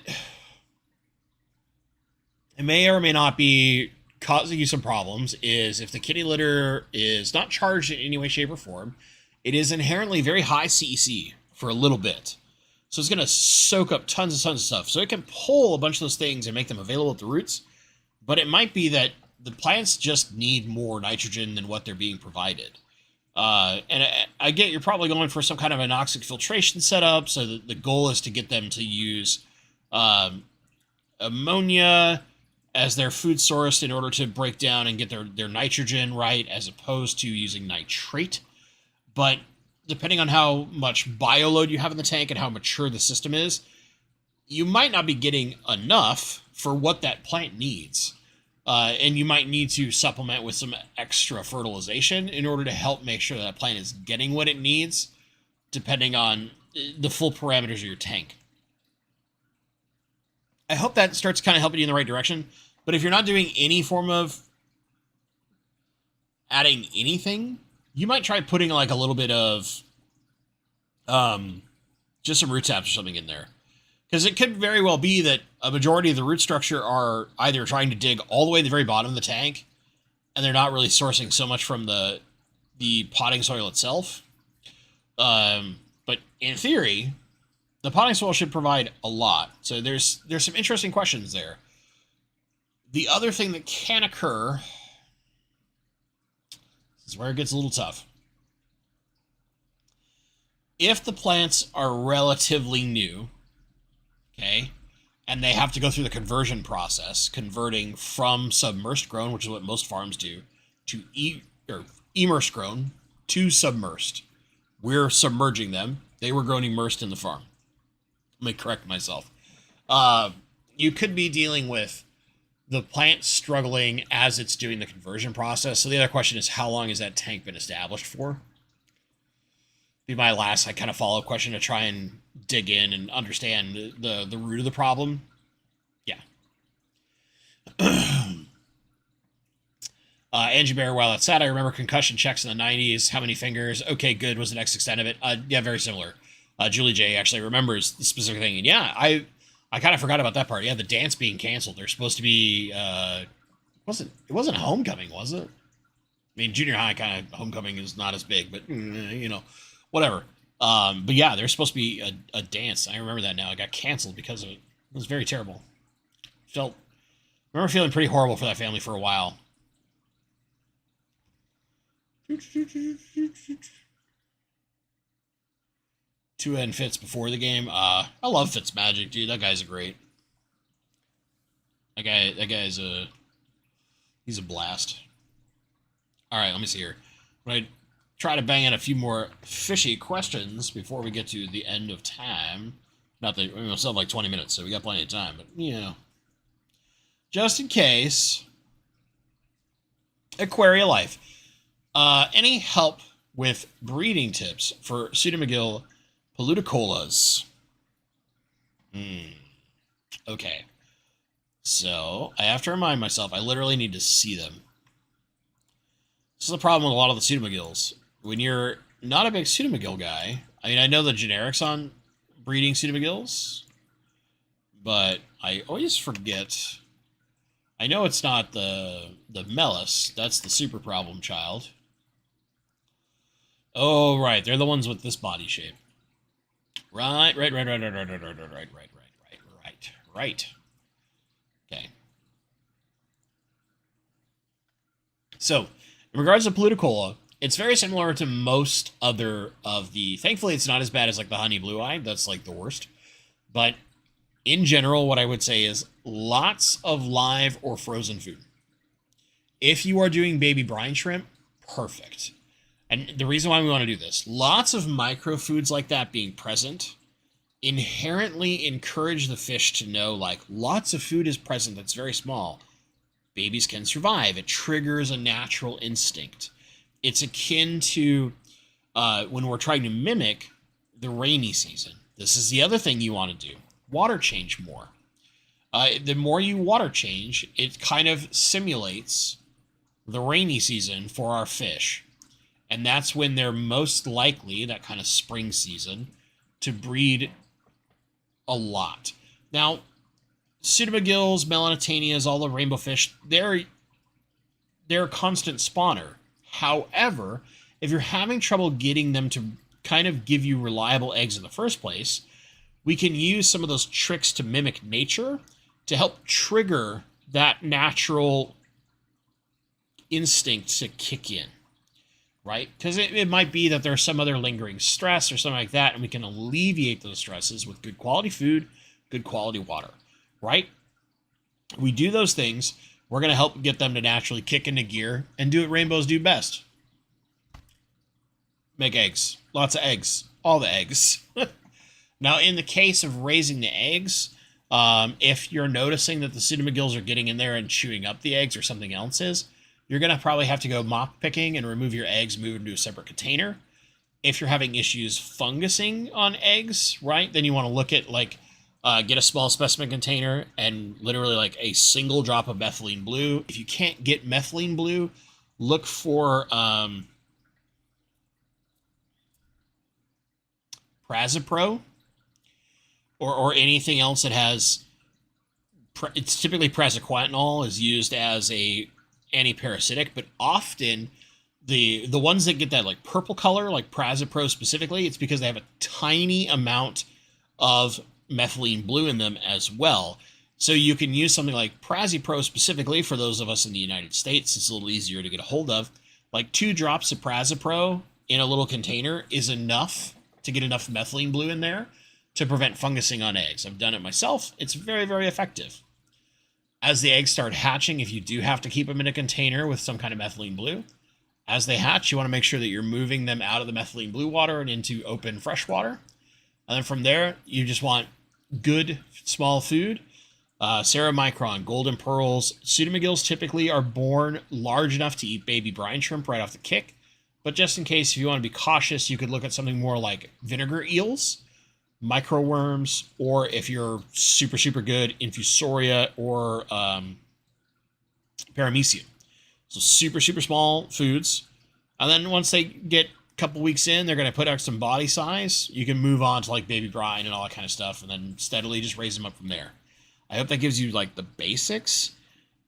it may or may not be causing you some problems is if the kitty litter is not charged in any way, shape, or form, it is inherently very high CEC for a little bit. So it's going to soak up tons of stuff. So it can pull a bunch of those things and make them available at the roots. But it might be that the plants just need more nitrogen than what they're being provided. And I get you're probably going for some kind of anoxic filtration setup. So the goal is to get them to use ammonia as their food source in order to break down and get their nitrogen right, as opposed to using nitrate. But depending on how much bioload you have in the tank and how mature the system is, you might not be getting enough for what that plant needs. And you might need to supplement with some extra fertilization in order to help make sure that plant is getting what it needs, depending on the full parameters of your tank. I hope that starts kind of helping you in the right direction. But if you're not doing any form of adding anything, you might try putting like a little bit of just some root taps or something in there. Because it could very well be that a majority of the root structure are either trying to dig all the way to the very bottom of the tank, and they're not really sourcing so much from the potting soil itself. But in theory, the potting soil should provide a lot. So there's some interesting questions there. The other thing that can occur, this is where it gets a little tough. If the plants are relatively new, okay, and they have to go through the conversion process, converting from submersed grown, which is what most farms do, to immersed grown to submersed. We're submerging them. They were grown immersed in the farm. Let me correct myself. You could be dealing with the plant struggling as it's doing the conversion process. So the other question is, how long has that tank been established for? Be my last kind of follow-up question to try and dig in and understand the root of the problem. Yeah. Angie Bear, while that's sad, I remember concussion checks in the 90s. How many fingers? Okay, good was the next extent of it. Yeah, very similar. Julie J actually remembers the specific thing. And yeah, I kind of forgot about that part. Yeah, the dance being canceled. There's supposed to be, it wasn't homecoming, was it? I mean, junior high kind of homecoming is not as big, but, you know, whatever. But yeah, there's supposed to be a dance. I remember that now. It got canceled because of it. It was very terrible. I remember feeling pretty horrible for that family for a while. Two end Fitz before the game. I love Fitz Magic, dude. That guy's great. That guy's he's a blast. All right, let me see here. I'm gonna try to bang in a few more fishy questions before we get to the end of time. Not that we still have like 20 minutes, so we got plenty of time. But you know, just in case. Aquaria Life. Any help with breeding tips for pseudomcgill paluticolas? Okay. So, I have to remind myself, I literally need to see them. This is the problem with a lot of the pseudomcgills. When you're not a big pseudomcgill guy, I mean, I know the generics on breeding pseudomcgills, but I always forget. I know it's not the Melis. That's the super problem child. Oh, right. They're the ones with this body shape. Right. Okay. So, in regards to Paluticola, it's very similar to most other of the... Thankfully, it's not as bad as like the honey blue eye. That's like the worst. But in general, what I would say is lots of live or frozen food. If you are doing baby brine shrimp, perfect. And the reason why we want to do this, lots of micro foods like that being present inherently encourage the fish to know, like, lots of food is present that's very small. Babies can survive. It triggers a natural instinct. It's akin to when we're trying to mimic the rainy season. This is the other thing you want to do. Water change more. The more you water change, it kind of simulates the rainy season for our fish. And that's when they're most likely, that kind of spring season, to breed a lot. Now, pseudomcgills, melanotanias, all the rainbow fish, they're a constant spawner. However, if you're having trouble getting them to kind of give you reliable eggs in the first place, we can use some of those tricks to mimic nature to help trigger that natural instinct to kick in. Right? Because it might be that there's some other lingering stress or something like that, and we can alleviate those stresses with good quality food, good quality water. Right? We do those things, we're going to help get them to naturally kick into gear and do what rainbows do best. Make eggs. Lots of eggs. All the eggs. Now, in the case of raising the eggs, if you're noticing that the pseudomcgills are getting in there and chewing up the eggs or something else is, you're going to probably have to go mop picking and remove your eggs, move into a separate container. If you're having issues fungusing on eggs, right, then you want to look at, like, get a small specimen container and literally, like, a single drop of methylene blue. If you can't get methylene blue, look for Prazipro or anything else that has. It's typically praziquantel is used as a antiparasitic, but often the ones that get that like purple color, like Prazipro specifically, it's because they have a tiny amount of methylene blue in them as well. So you can use something like Prazipro specifically for those of us in the United States. It's a little easier to get a hold of. Like 2 drops of Prazipro in a little container is enough to get enough methylene blue in there to prevent fungusing on eggs. I've done it myself. It's very, very effective. As the eggs start hatching, if you do have to keep them in a container with some kind of methylene blue, as they hatch, you want to make sure that you're moving them out of the methylene blue water and into open fresh water. And then from there, you just want good small food. Ceramicron, golden pearls. Pseudomagills typically are born large enough to eat baby brine shrimp right off the kick. But just in case, if you want to be cautious, you could look at something more like vinegar eels, microworms, or if you're super, super good, infusoria or paramecium. So super, super small foods. And then once they get a couple weeks in, they're going to put out some body size. You can move on to like baby brine and all that kind of stuff, and then steadily just raise them up from there. I hope that gives you like the basics.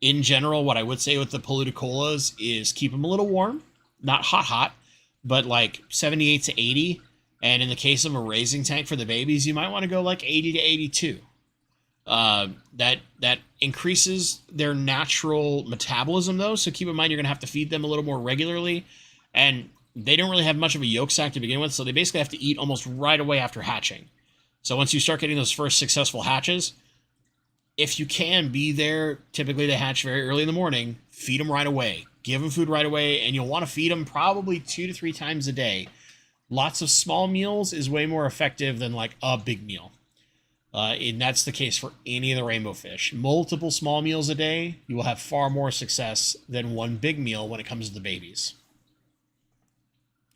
In general, what I would say with the Paluticolas is keep them a little warm, not hot, but like 78 to 80. And in the case of a raising tank for the babies, you might want to go like 80 to 82. That increases their natural metabolism, though. So keep in mind you're going to have to feed them a little more regularly. And they don't really have much of a yolk sac to begin with, so they basically have to eat almost right away after hatching. So once you start getting those first successful hatches, if you can be there, typically they hatch very early in the morning, feed them right away. Give them food right away, and you'll want to feed them probably 2 to 3 times a day. Lots of small meals is way more effective than like a big meal. And that's the case for any of the rainbow fish. Multiple small meals a day, you will have far more success than one big meal when it comes to the babies.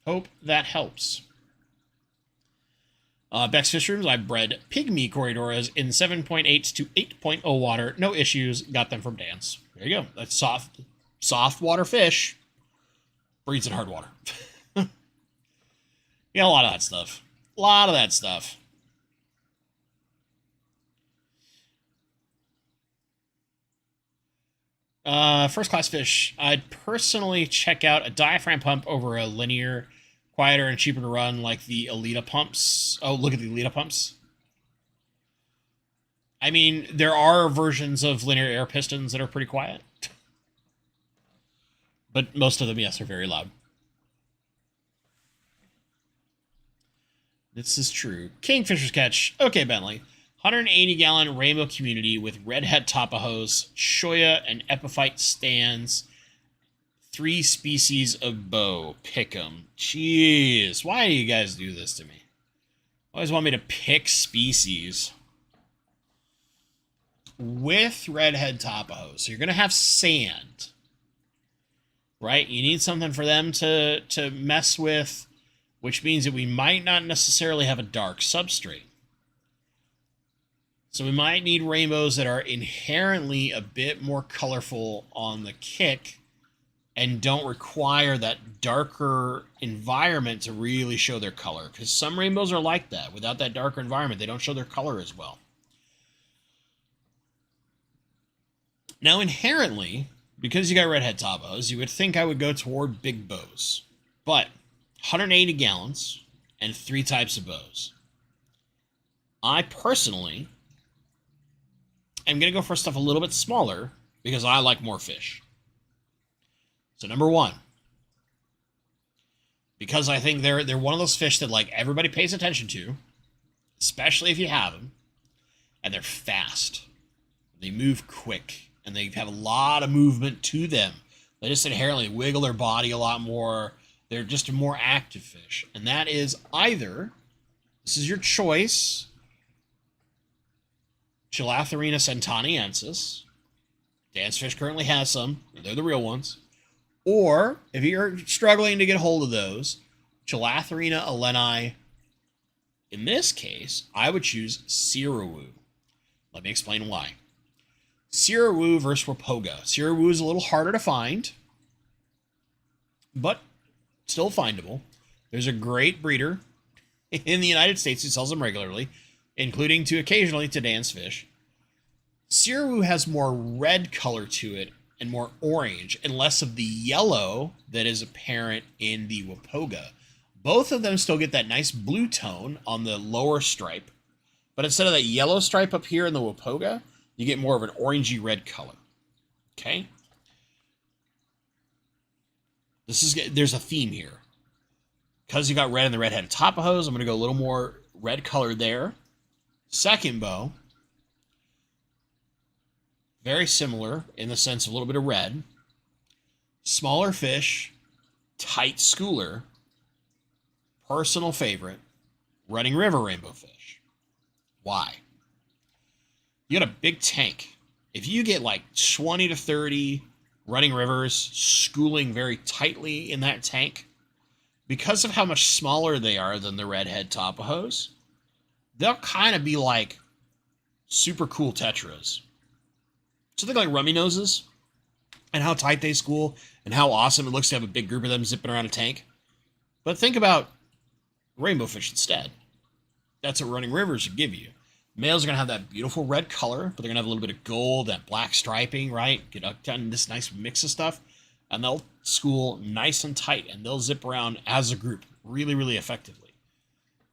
Hope that helps. Beck's Fish Rooms, I bred pygmy corridoras in 7.8 to 8.0 water. No issues. Got them from Dan's. There you go. That's soft water fish. Breeds in hard water. Yeah, a lot of that stuff. A lot of that stuff. First class fish. I'd personally check out a diaphragm pump over a linear, quieter and cheaper to run like the Elita pumps. Oh, look at the Elita pumps. I mean, there are versions of linear air pistons that are pretty quiet. But most of them, yes, are very loud. This is true. Kingfisher's catch. Okay, Bentley. 180-gallon rainbow community with redhead tapajos, shoya, and epiphyte stands. 3 species of bow. Pick 'em. Jeez. Why do you guys do this to me? Always want me to pick species. With redhead tapajos. So you're going to have sand. Right? You need something for them to mess with, which means that we might not necessarily have a dark substrate. So we might need rainbows that are inherently a bit more colorful on the kick and don't require that darker environment to really show their color. Because some rainbows are like that. Without that darker environment, they don't show their color as well. Now, inherently, because you got redhead tapajos, you would think I would go toward big bows. But 180 gallons and 3 types of bows. I personally am going to go for stuff a little bit smaller because I like more fish. So number 1, because I think they're one of those fish that like everybody pays attention to, especially if you have them, and they're fast. They move quick, and they have a lot of movement to them. They just inherently wiggle their body a lot more. They're just a more active fish. And that is either, this is your choice, Chilatherina centaniensis. Dan's Fish currently has some. They're the real ones. Or, if you're struggling to get hold of those, Chilatherina eleni. In this case, I would choose Sirawu. Let me explain why. Sirawu versus Rapoga. Sirawu is a little harder to find. but still findable. There's a great breeder in the United States who sells them regularly, including to occasionally to Dan's Fish. Sirawu has more red color to it and more orange and less of the yellow that is apparent in the Wapoga. Both of them still get that nice blue tone on the lower stripe, but instead of that yellow stripe up here in the Wapoga, you get more of an orangey red color. Okay? There's a theme here. Because you got red in the red-headed Tapajos, I'm going to go a little more red color there. Second bow, very similar in the sense of a little bit of red. Smaller fish, tight schooler, personal favorite, running river rainbow fish. Why? You got a big tank. If you get like 20 to 30 running rivers schooling very tightly in that tank, because of how much smaller they are than the redhead Tapajos, they'll kind of be like super cool tetras. So think like rummy noses and how tight they school and how awesome it looks to have a big group of them zipping around a tank. But think about rainbow fish instead. That's what running rivers should give you. Males are going to have that beautiful red color, but they're going to have a little bit of gold, that black striping, right? Get done this nice mix of stuff. And they'll school nice and tight, and they'll zip around as a group really, really effectively.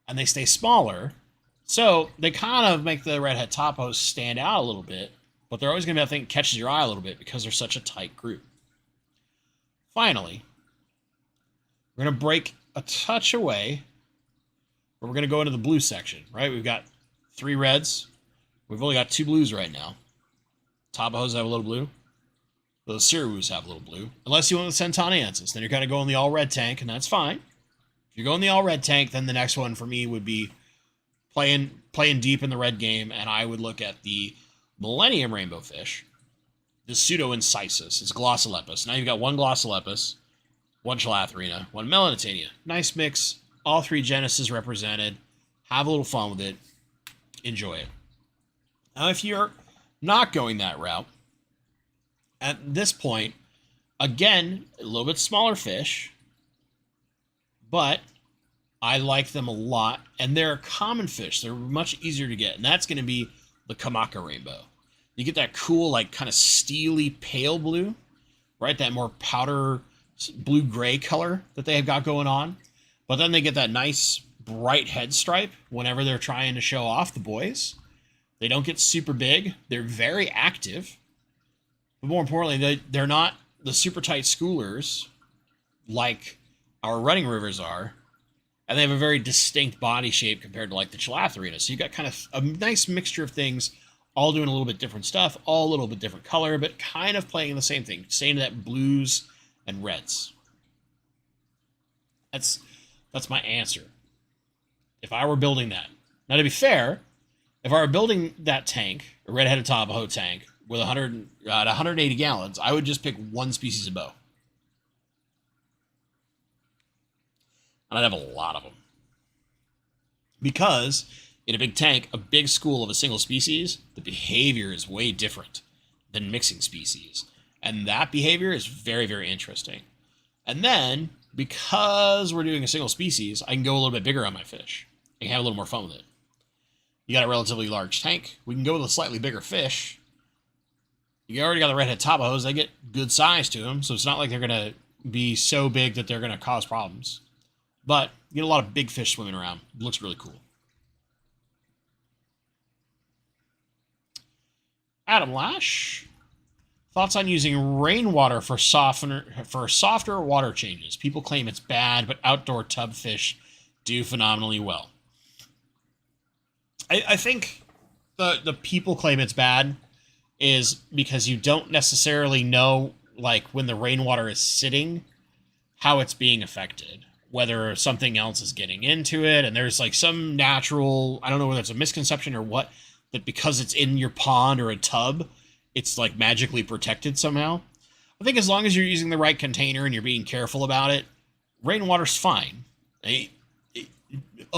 And they stay smaller, so they kind of make the redhead Tapajos stand out a little bit, but they're always going to be that thing that catches your eye a little bit because they're such a tight group. Finally, we're going to break a touch away, but we're going to go into the blue section, right? We've got 3 reds. We've only got 2 blues right now. Tapajos have a little blue. The Sirawus have a little blue. Unless you want the Centoniensis. Then you're kind of going the all-red tank, and that's fine. If you're going the all-red tank, then the next one for me would be playing deep in the red game, and I would look at the Millennium Rainbow Fish, the Pseudo-Incisus. It's Glossolepis. Now you've got 1 Glossolepis, 1 Chalathrina, 1 Melanitania. Nice mix. All 3 genuses represented. Have a little fun with it. Enjoy it. Now, if you're not going that route, at this point, again, a little bit smaller fish, but I like them a lot, and they're a common fish. They're much easier to get, and that's going to be the Kamaka Rainbow. You get that cool, like, kind of steely pale blue, right? That more powder blue-gray color that they have got going on, but then they get that nice bright head stripe whenever they're trying to show off the boys. They don't get super big. They're very active. But more importantly, they're not the super tight schoolers like our running rivers are. And they have a very distinct body shape compared to like the Chalathrina. So you got kind of a nice mixture of things, all doing a little bit different stuff, all a little bit different color, but kind of playing the same thing. Staying to that blues and reds. That's my answer. If I were building that. Now to be fair, if I were building that tank, a red-headed Tapajo tank, with 180 gallons, I would just pick 1 species of bow. And I'd have a lot of them. Because in a big tank, a big school of a single species, the behavior is way different than mixing species. And that behavior is very, very interesting. And then, because we're doing a single species, I can go a little bit bigger on my fish. I can have a little more fun with it. You got a relatively large tank. We can go with a slightly bigger fish. You already got the redhead Tapajos. They get good size to them, so it's not like they're going to be so big that they're going to cause problems. But you get a lot of big fish swimming around. It looks really cool. Adam Lash. Thoughts on using rainwater for softer water changes? People claim it's bad, but outdoor tub fish do phenomenally well. I think the people claim it's bad is because you don't necessarily know, like, when the rainwater is sitting, how it's being affected. Whether something else is getting into it, and there's, like, some natural, I don't know whether it's a misconception or what, that because it's in your pond or a tub, it's, like, magically protected somehow. I think as long as you're using the right container and you're being careful about it, rainwater's fine. A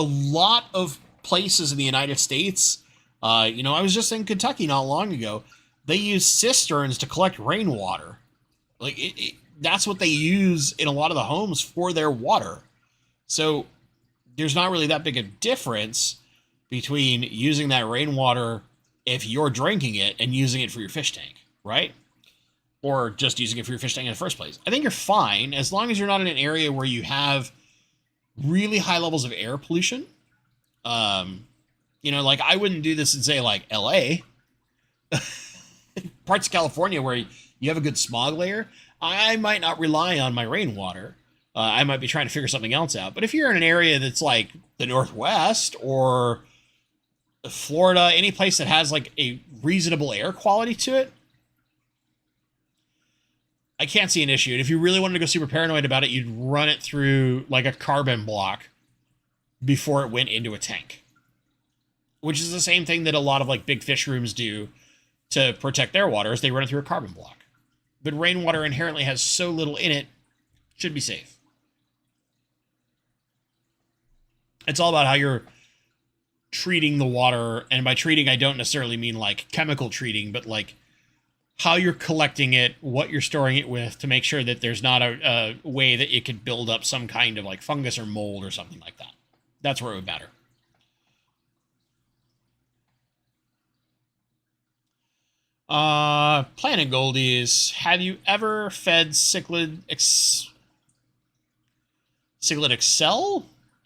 lot of places in the United States, I was just in Kentucky not long ago, they use cisterns to collect rainwater. Like, that's what they use in a lot of the homes for their water. So there's not really that big a difference between using that rainwater if you're drinking it and using it for your fish tank, right? Or just using it for your fish tank in the first place. I think you're fine as long as you're not in an area where you have really high levels of air pollution. Like I wouldn't do this in say like LA, parts of California where you have a good smog layer. I might not rely on my rainwater. I might be trying to figure something else out. But if you're in an area that's like the Northwest or Florida, any place that has like a reasonable air quality to it, I can't see an issue. And if you really wanted to go super paranoid about it, you'd run it through like a carbon block before it went into a tank, which is the same thing that a lot of like big fish rooms do to protect their water is they run it through a carbon block. But rainwater inherently has so little in it, should be safe. It's all about how you're treating the water. And by treating, I don't necessarily mean like chemical treating, but like how you're collecting it, what you're storing it with to make sure that there's not a way that it could build up some kind of like fungus or mold or something like that. That's where it would matter. Planet Goldies, have you ever fed Cichlid Excel?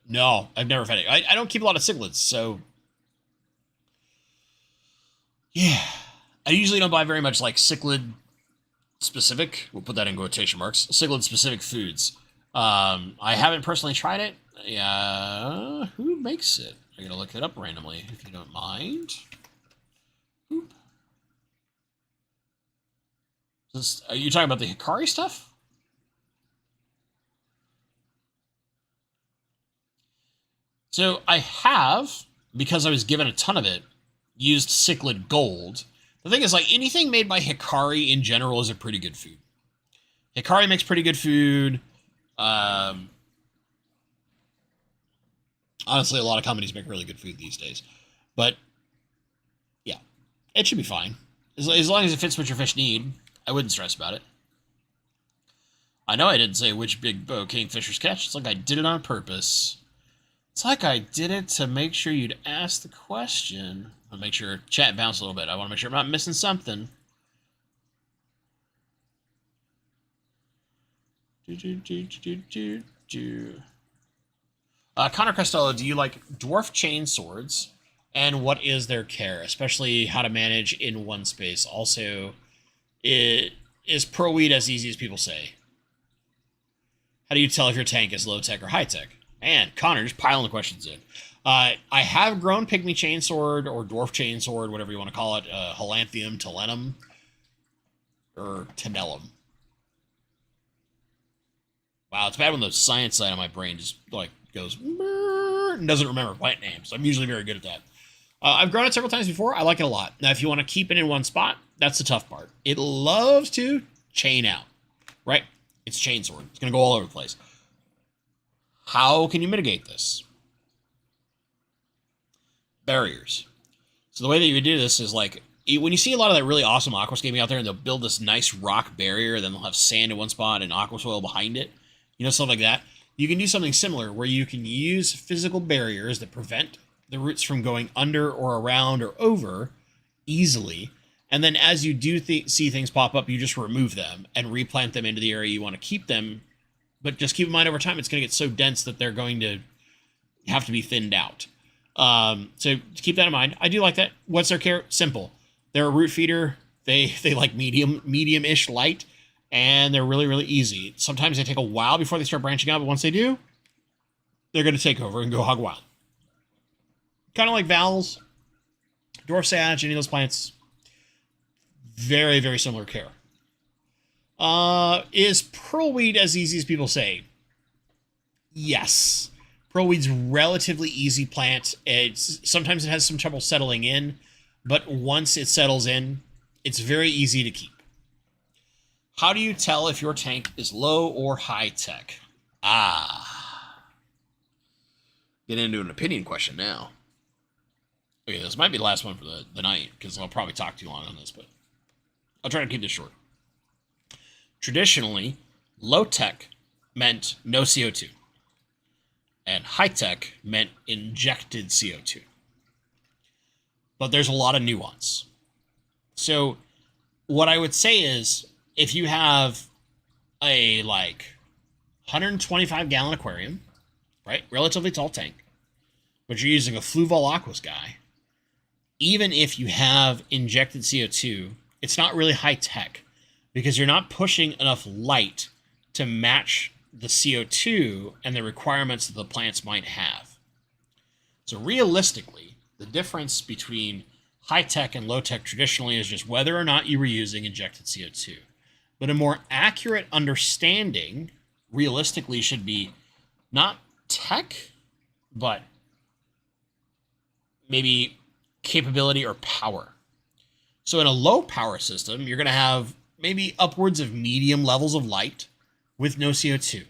No, I've never fed it. I don't keep a lot of cichlids, so yeah. I usually don't buy very much like cichlid specific, we'll put that in quotation marks, cichlid specific foods. I haven't personally tried it. Yeah, who makes it? I'm gonna look it up randomly if you don't mind. Oop. Are you talking about the Hikari stuff? So I have, because I was given a ton of it, used Cichlid Gold. The thing is, like, anything made by Hikari in general is a pretty good food. Hikari makes pretty good food. Honestly, a lot of companies make really good food these days. But, yeah, it should be fine. As long as it fits what your fish need, I wouldn't stress about it. I know I didn't say which big bow kingfishers catch. It's like I did it on purpose. It's like I did it to make sure you'd ask the question. I'll make sure chat bounce a little bit. I want to make sure I'm not missing something. Connor Costello, do you like dwarf chain swords? And what is their care? Especially how to manage in one space. Also, is Pearl Weed as easy as people say? How do you tell if your tank is low tech or high tech? Man, Connor, just piling the questions in. I have grown pygmy chainsword or dwarf chainsword, whatever you want to call it, Halanthium, Telenum, or Tenellum. Wow, it's bad when the science side of my brain just like goes and doesn't remember plant names. I'm usually very good at that. I've grown it several times before. I like it a lot. Now, if you want to keep it in one spot, that's the tough part. It loves to chain out, right? It's chainsword. It's going to go all over the place. How can you mitigate this? Barriers. So the way that you would do this is like, when you see a lot of that really awesome aquascaping out there and they'll build this nice rock barrier, then they'll have sand in one spot and aqua soil behind it, stuff like that. You can do something similar where you can use physical barriers that prevent the roots from going under or around or over easily. And then as you do see things pop up, you just remove them and replant them into the area you want to keep them. But just keep in mind over time, it's going to get so dense that they're going to have to be thinned out. So keep that in mind. I do like that. What's their care? Simple. They're a root feeder. They like medium-ish light, and they're really, really easy. Sometimes they take a while before they start branching out, but once they do, they're going to take over and go hog wild. Kind of like vowels, dwarf sage, any of those plants. Very, very similar care. Is pearlweed as easy as people say? Yes. Pearlweed's relatively easy plant. Sometimes it has some trouble settling in, but once it settles in, it's very easy to keep. How do you tell if your tank is low or high tech? Get into an opinion question now. Okay, this might be the last one for the night, because I'll probably talk too long on this, but I'll try to keep this short. Traditionally, Low tech meant no CO2, and high tech meant injected CO2. But there's a lot of nuance. So what I would say is, if you have a 125 gallon aquarium, right, relatively tall tank, but you're using a Fluval Aquas guy, even if you have injected CO2, it's not really high tech because you're not pushing enough light to match the CO2 and the requirements that the plants might have. So realistically, the difference between high tech and low tech traditionally is just whether or not you were using injected CO2. But a more accurate understanding, realistically, should be not tech, but maybe capability or power. So in a low power system, you're going to have maybe upwards of medium levels of light with no CO2.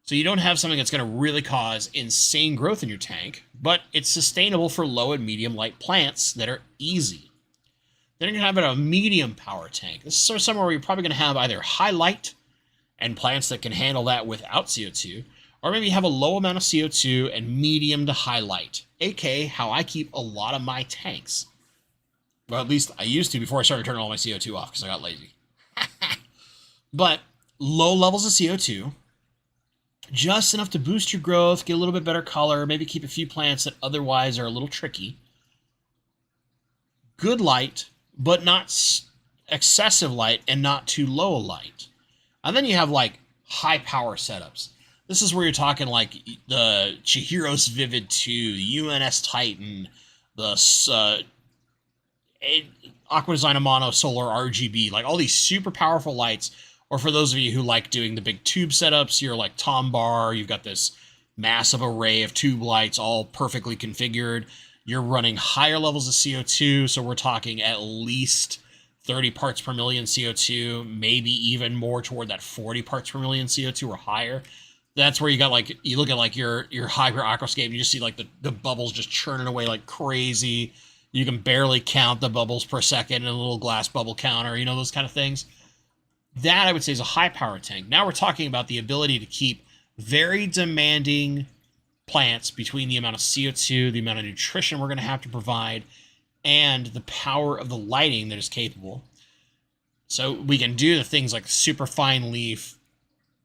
So you don't have something that's going to really cause insane growth in your tank, but it's sustainable for low and medium light plants that are easy. Then you're going to have a medium power tank. This is sort of somewhere where you're probably going to have either high light and plants that can handle that without CO2, or maybe have a low amount of CO2 and medium to high light, aka how I keep a lot of my tanks. Well, at least I used to before I started turning all my CO2 off because I got lazy. But low levels of CO2, just enough to boost your growth, get a little bit better color, maybe keep a few plants that otherwise are a little tricky. Good light, but not excessive light and not too low light. And then you have high power setups. This is where you're talking the Chihiro's Vivid 2, the UNS Titan, the Aquadesign Amano Solar RGB, all these super powerful lights. Or for those of you who like doing the big tube setups, you're like Tom Bar, you've got this massive array of tube lights all perfectly configured. You're running higher levels of CO2, so we're talking at least 30 parts per million CO2, maybe even more toward that 40 parts per million CO2 or higher. That's where you got you look at your hyper aquascape and you just see the bubbles just churning away like crazy. You can barely count the bubbles per second in a little glass bubble counter, those kind of things. That, I would say, is a high-power tank. Now we're talking about the ability to keep very demanding plants between the amount of CO2, the amount of nutrition we're going to have to provide, and the power of the lighting that is capable. So we can do the things like super fine leaf,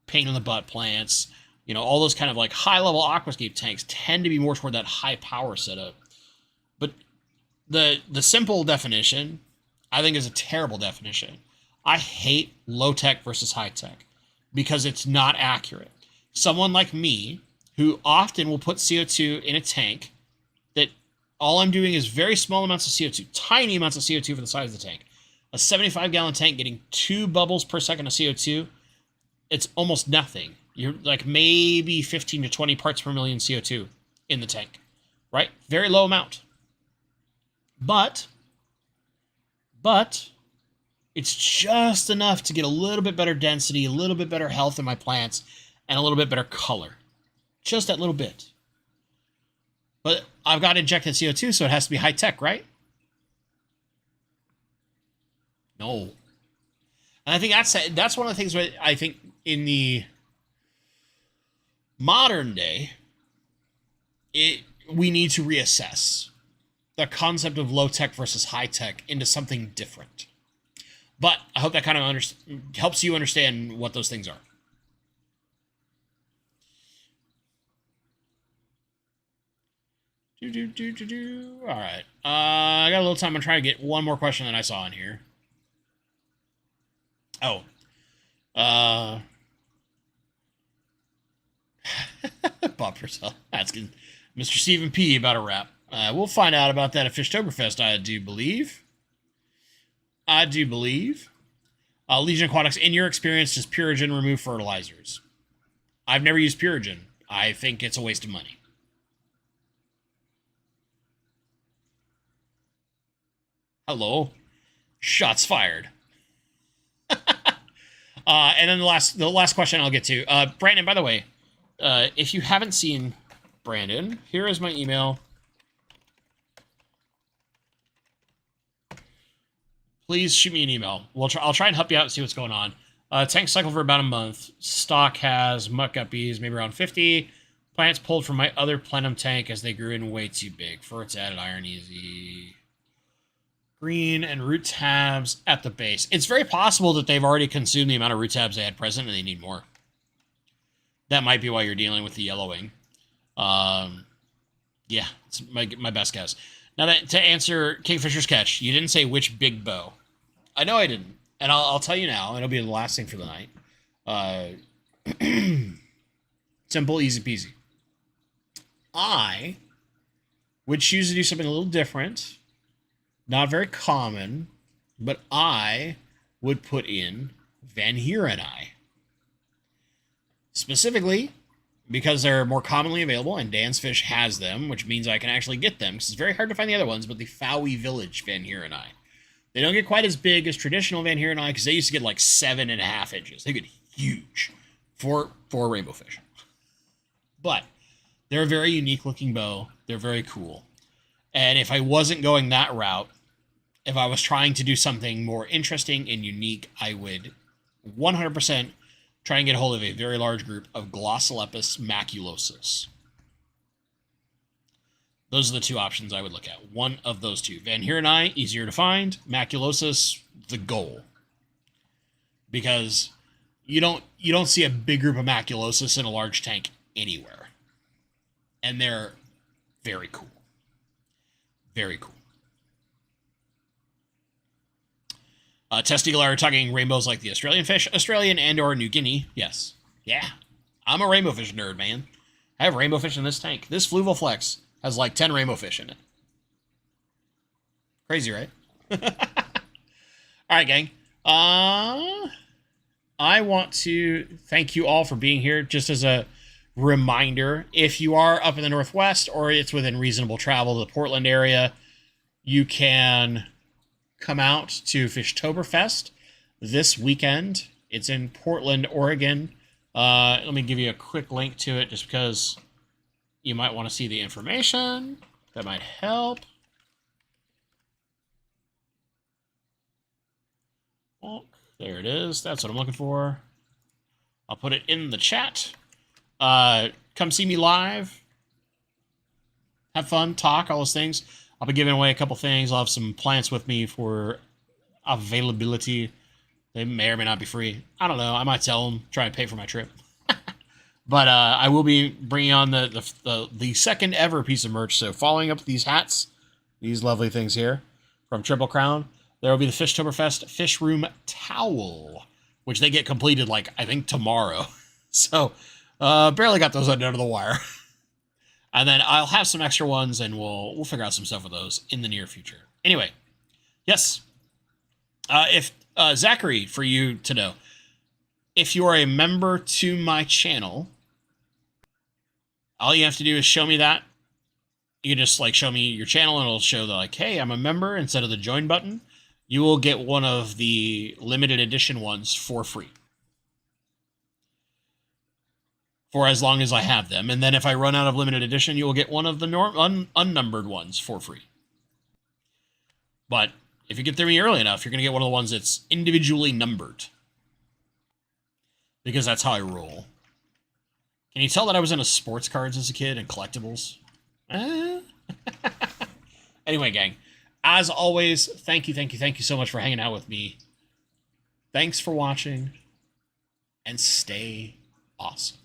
pain-in-the-butt plants, all those kind of high-level aquascape tanks tend to be more toward that high-power setup. But the simple definition, I think, is a terrible definition. I hate low-tech versus high-tech because it's not accurate. Someone like me, who often will put CO2 in a tank that all I'm doing is very small amounts of CO2, tiny amounts of CO2 for the size of the tank. A 75-gallon tank getting 2 bubbles per second of CO2, it's almost nothing. You're maybe 15 to 20 parts per million CO2 in the tank, right? Very low amount. But it's just enough to get a little bit better density, a little bit better health in my plants, and a little bit better color. Just that little bit. But I've got injected CO2, so it has to be high tech, right? No. And I think that's one of the things where I think in the modern day, we need to reassess the concept of low tech versus high tech into something different. But I hope that kind of helps you understand what those things are. All right. I got a little time. I'm going to try to get one more question that I saw in here. Oh. Bob Purcell asking Mr. Stephen P. about a wrap. We'll find out about that at Fishtoberfest, I do believe. Legion Aquatics, in your experience, does Purigen remove fertilizers? I've never used Purigen. I think it's a waste of money. Hello. Shots fired. And then the last question I'll get to. Brandon, by the way, if you haven't seen Brandon, here is my email. Please shoot me an email. I'll try and help you out and see what's going on. Tank cycle for about a month. Stock has muck guppies, maybe around 50. Plants pulled from my other plenum tank as they grew in way too big. For its added iron easy. Green and root tabs at the base. It's very possible that they've already consumed the amount of root tabs they had present and they need more. That might be why you're dealing with the yellowing. Yeah, it's my best guess. Now, to answer Kingfisher's Catch, you didn't say which big bow. I know I didn't. And I'll tell you now, and it'll be the last thing for the night. Simple, easy peasy. I would choose to do something a little different. Not very common, but I would put in Van Heeren-i. Specifically, because they're more commonly available, and Dan's Fish has them, which means I can actually get them, because it's very hard to find the other ones, but the Fowey Village Van Heeren-i. They don't get quite as big as traditional Van Heeren-i, because they used to get like 7.5 inches. They get huge for rainbow fish. But they're a very unique looking bow. They're very cool. And if I wasn't going that route, if I was trying to do something more interesting and unique, I would 100% try and get a hold of a very large group of Glossolepis maculosus. Those are the two options I would look at. One of those two. Van Heeren-i, easier to find. Maculosus, the goal. Because you don't see a big group of maculosus in a large tank anywhere. And they're very cool. Very cool. Test Eagle are talking rainbows like the Australian fish. Australian and or New Guinea. Yes. Yeah. I'm a rainbow fish nerd, man. I have rainbow fish in this tank. This Fluval Flex has like 10 rainbow fish in it. Crazy, right? All right, gang. I want to thank you all for being here. Just as a reminder, if you are up in the Northwest or it's within reasonable travel to the Portland area, you can come out to Fishtoberfest this weekend. It's in Portland, Oregon. Let me give you a quick link to it just because you might want to see the information. That might help. Oh, there it is. That's what I'm looking for. I'll put it in the chat. Come see me live. Have fun, talk, all those things. I'll be giving away a couple things. I'll have some plants with me for availability. They may or may not be free. I don't know. I might tell them, try and pay for my trip. But I will be bringing on the second ever piece of merch. So following up these hats, these lovely things here from Triple Crown, there will be the Fishtoberfest Fish Room Towel, which they get completed like I think tomorrow. So barely got those under the wire. And then I'll have some extra ones, and we'll figure out some stuff with those in the near future. Anyway, yes. If Zachary, for you to know, if you are a member to my channel, all you have to do is show me that. You can just like show me your channel, and it'll show the like, hey, I'm a member instead of the join button. You will get one of the limited edition ones for free. For as long as I have them. And then if I run out of limited edition, you will get one of the unnumbered ones for free. But if you get to me early enough, you're going to get one of the ones that's individually numbered. Because that's how I roll. Can you tell that I was into sports cards as a kid and collectibles? Anyway, gang. As always, thank you so much for hanging out with me. Thanks for watching. And stay awesome.